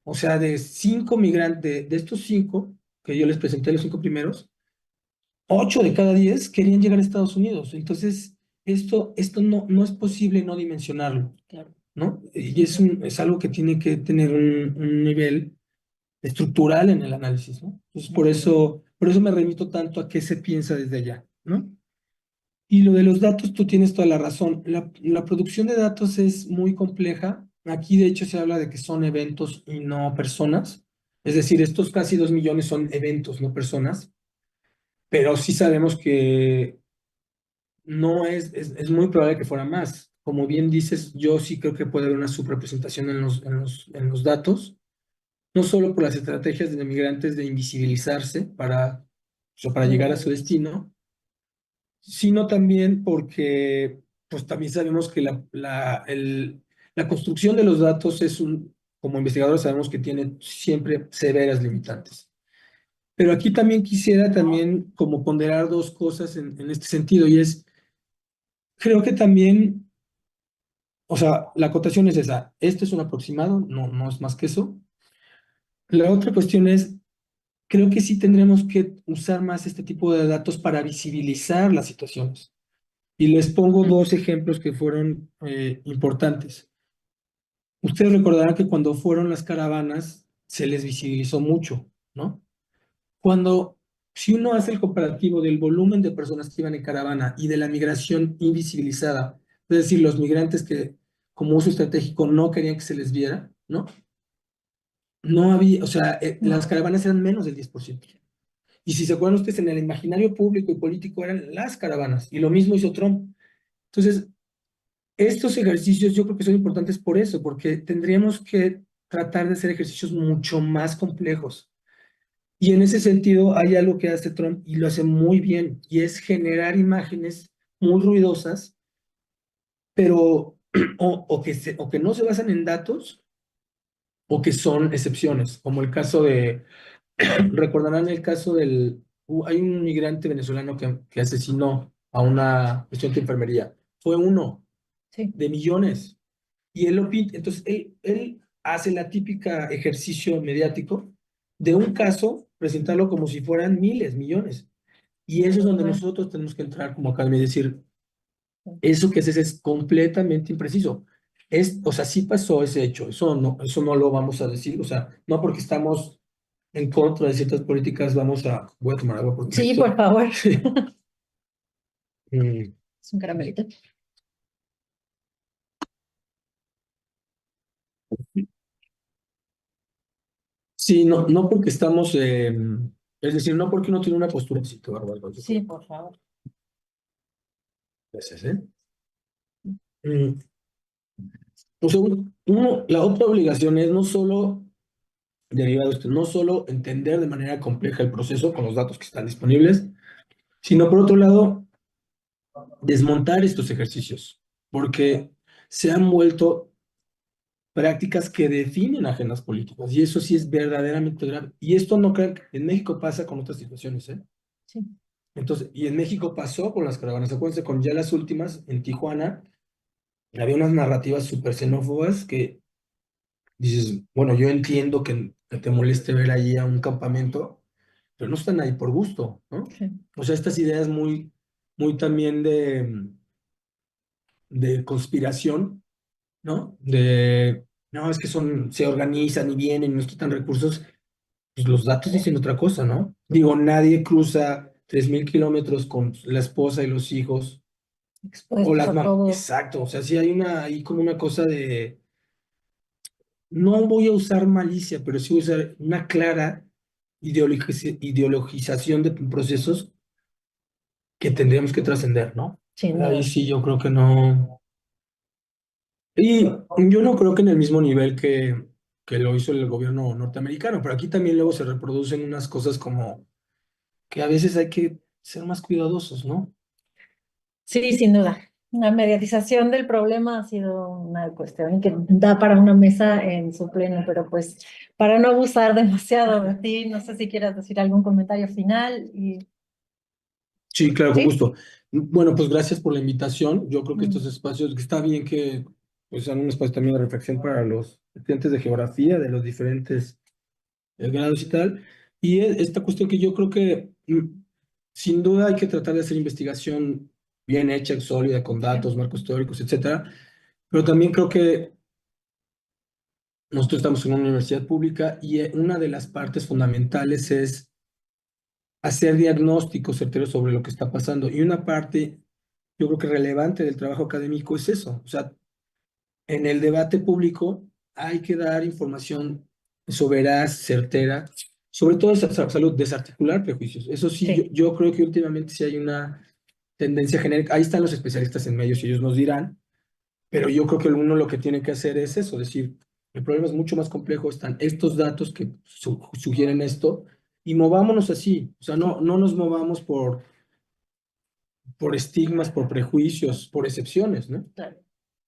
o sea, de 5 migrantes, de estos 5, que yo les presenté los 5 primeros, 8 de cada 10 querían llegar a Estados Unidos. Entonces, esto no es posible no dimensionarlo, Claro. ¿no? Y es algo que tiene que tener un nivel estructural en el análisis, ¿no? Entonces, por eso me remito tanto a qué se piensa desde allá, ¿no? Y lo de los datos, tú tienes toda la razón. La producción de datos es muy compleja. Aquí, de hecho, se habla de que son eventos y no personas. Es decir, estos casi 2 millones son eventos, no personas. Pero sí sabemos que no es muy probable que fuera más. Como bien dices, yo sí creo que puede haber una subrepresentación en los datos, no solo por las estrategias de migrantes de invisibilizarse para llegar a su destino, sino también porque pues también sabemos que la construcción de los datos como investigadores sabemos que tiene siempre severas limitantes. Pero aquí también quisiera también como ponderar dos cosas en este sentido, y creo que también, o sea, la acotación es esa, esto es un aproximado, no es más que eso. La otra cuestión es, creo que sí tendremos que usar más este tipo de datos para visibilizar las situaciones. Y les pongo dos ejemplos que fueron importantes. Ustedes recordarán que cuando fueron las caravanas se les visibilizó mucho, ¿no? Si uno hace el comparativo del volumen de personas que iban en caravana y de la migración invisibilizada, es decir, los migrantes que como uso estratégico no querían que se les viera, ¿no? No había, o sea, las caravanas eran menos del 10%. Y si se acuerdan ustedes, en el imaginario público y político eran las caravanas, y lo mismo hizo Trump. Entonces, estos ejercicios yo creo que son importantes por eso, porque tendríamos que tratar de hacer ejercicios mucho más complejos. Y en ese sentido hay algo que hace Trump y lo hace muy bien, y es generar imágenes muy ruidosas, pero o que no se basan en datos o que son excepciones, como el caso recordarán el caso hay un migrante venezolano que asesinó a una estudiante de enfermería. Fue uno Sí. de millones. Y él lo pinta, entonces él hace la típica ejercicio mediático de un caso, presentarlo como si fueran miles, millones. Y eso es donde nosotros tenemos que entrar como academia y decir, eso que es completamente impreciso. O sea, sí pasó ese hecho, eso no lo vamos a decir, o sea, no porque estamos en contra de ciertas políticas, voy a tomar agua porque Sí, por favor. Mm, Es un caramelito. sí, no porque estamos, es decir, no porque uno tiene una postura, sí, qué bárbaro, Sí, por favor. gracias, ¿eh? Mm, o sea, la otra obligación es no solo, derivado de esto, no solo entender de manera compleja el proceso con los datos que están disponibles, sino por otro lado, desmontar estos ejercicios, porque se han vuelto prácticas que definen agendas políticas, y eso sí es verdaderamente grave. Y esto no creo que en México pasa con otras situaciones, ¿eh? Sí. Entonces, y en México pasó con las caravanas, acuérdense, con ya las últimas, en Tijuana, había unas narrativas súper xenófobas que dices, bueno, yo entiendo que te moleste ver allí a un campamento, pero no están ahí por gusto, ¿no? Sí. O sea, estas ideas muy también de conspiración, ¿no? No, es que se organizan y vienen y nos quitan recursos, pues los datos dicen otra cosa, ¿no? Digo, nadie cruza 3,000 kilómetros con la esposa y los hijos, o Expuestos a todo. exacto, o sea, sí hay ahí como una cosa no voy a usar malicia, pero sí voy a usar una clara ideologización de procesos que tendríamos que trascender, ¿no? Sin Ahí duda. sí yo creo que no. Y yo no creo que en el mismo nivel que lo hizo el gobierno norteamericano, pero aquí también luego se reproducen unas cosas como que a veces hay que ser más cuidadosos, ¿no? Sí, sin duda. La mediatización del problema ha sido una cuestión que da para una mesa en su pleno, pero pues para no abusar demasiado de ti, no sé si quieras decir algún comentario final y Sí, claro, con sí. gusto. Bueno, pues gracias por la invitación. Yo creo que estos Mm. espacios, que está bien que pues, sean un espacio también de reflexión para los estudiantes de geografía, de los diferentes grados y tal. Y esta cuestión que yo creo que sin duda hay que tratar de hacer investigación bien hecha, sólida, con datos, marcos teóricos, etcétera. Pero también creo que nosotros estamos en una universidad pública y una de las partes fundamentales es hacer diagnósticos certeros sobre lo que está pasando. Y una parte, yo creo que relevante del trabajo académico es eso. O sea, en el debate público hay que dar información veraz, certera, sobre todo salud, desarticular prejuicios. Eso sí, Sí. yo creo que últimamente sí hay una tendencia genérica. Ahí están los especialistas en medios y ellos nos dirán, pero yo creo que uno lo que tiene que hacer es eso, decir, el problema es mucho más complejo, están estos datos que sugieren esto, y movámonos así, o sea, no nos movamos por estigmas, por prejuicios, por excepciones, ¿no? Claro.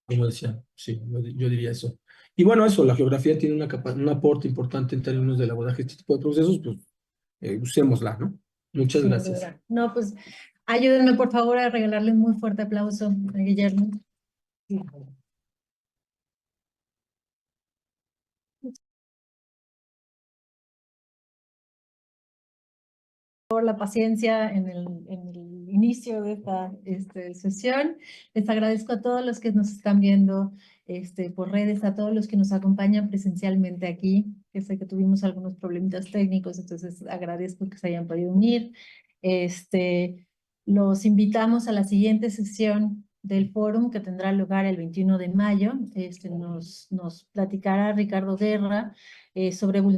Como decía, sí, yo diría eso. Y bueno, eso, la geografía tiene un aporte importante en términos del abordaje de este tipo de procesos, pues usémosla, ¿no? Muchas Sin gracias. duda. No, pues ayúdenme por favor a regalarle un muy fuerte aplauso a Guillermo. Por la paciencia en el inicio de esta sesión. Les agradezco a todos los que nos están viendo por redes, a todos los que nos acompañan presencialmente aquí, que sé que tuvimos algunos problemitas técnicos, entonces agradezco que se hayan podido unir. Los invitamos a la siguiente sesión del fórum que tendrá lugar el 21 de mayo. Nos platicará Ricardo Guerra sobre vulnerabilidad.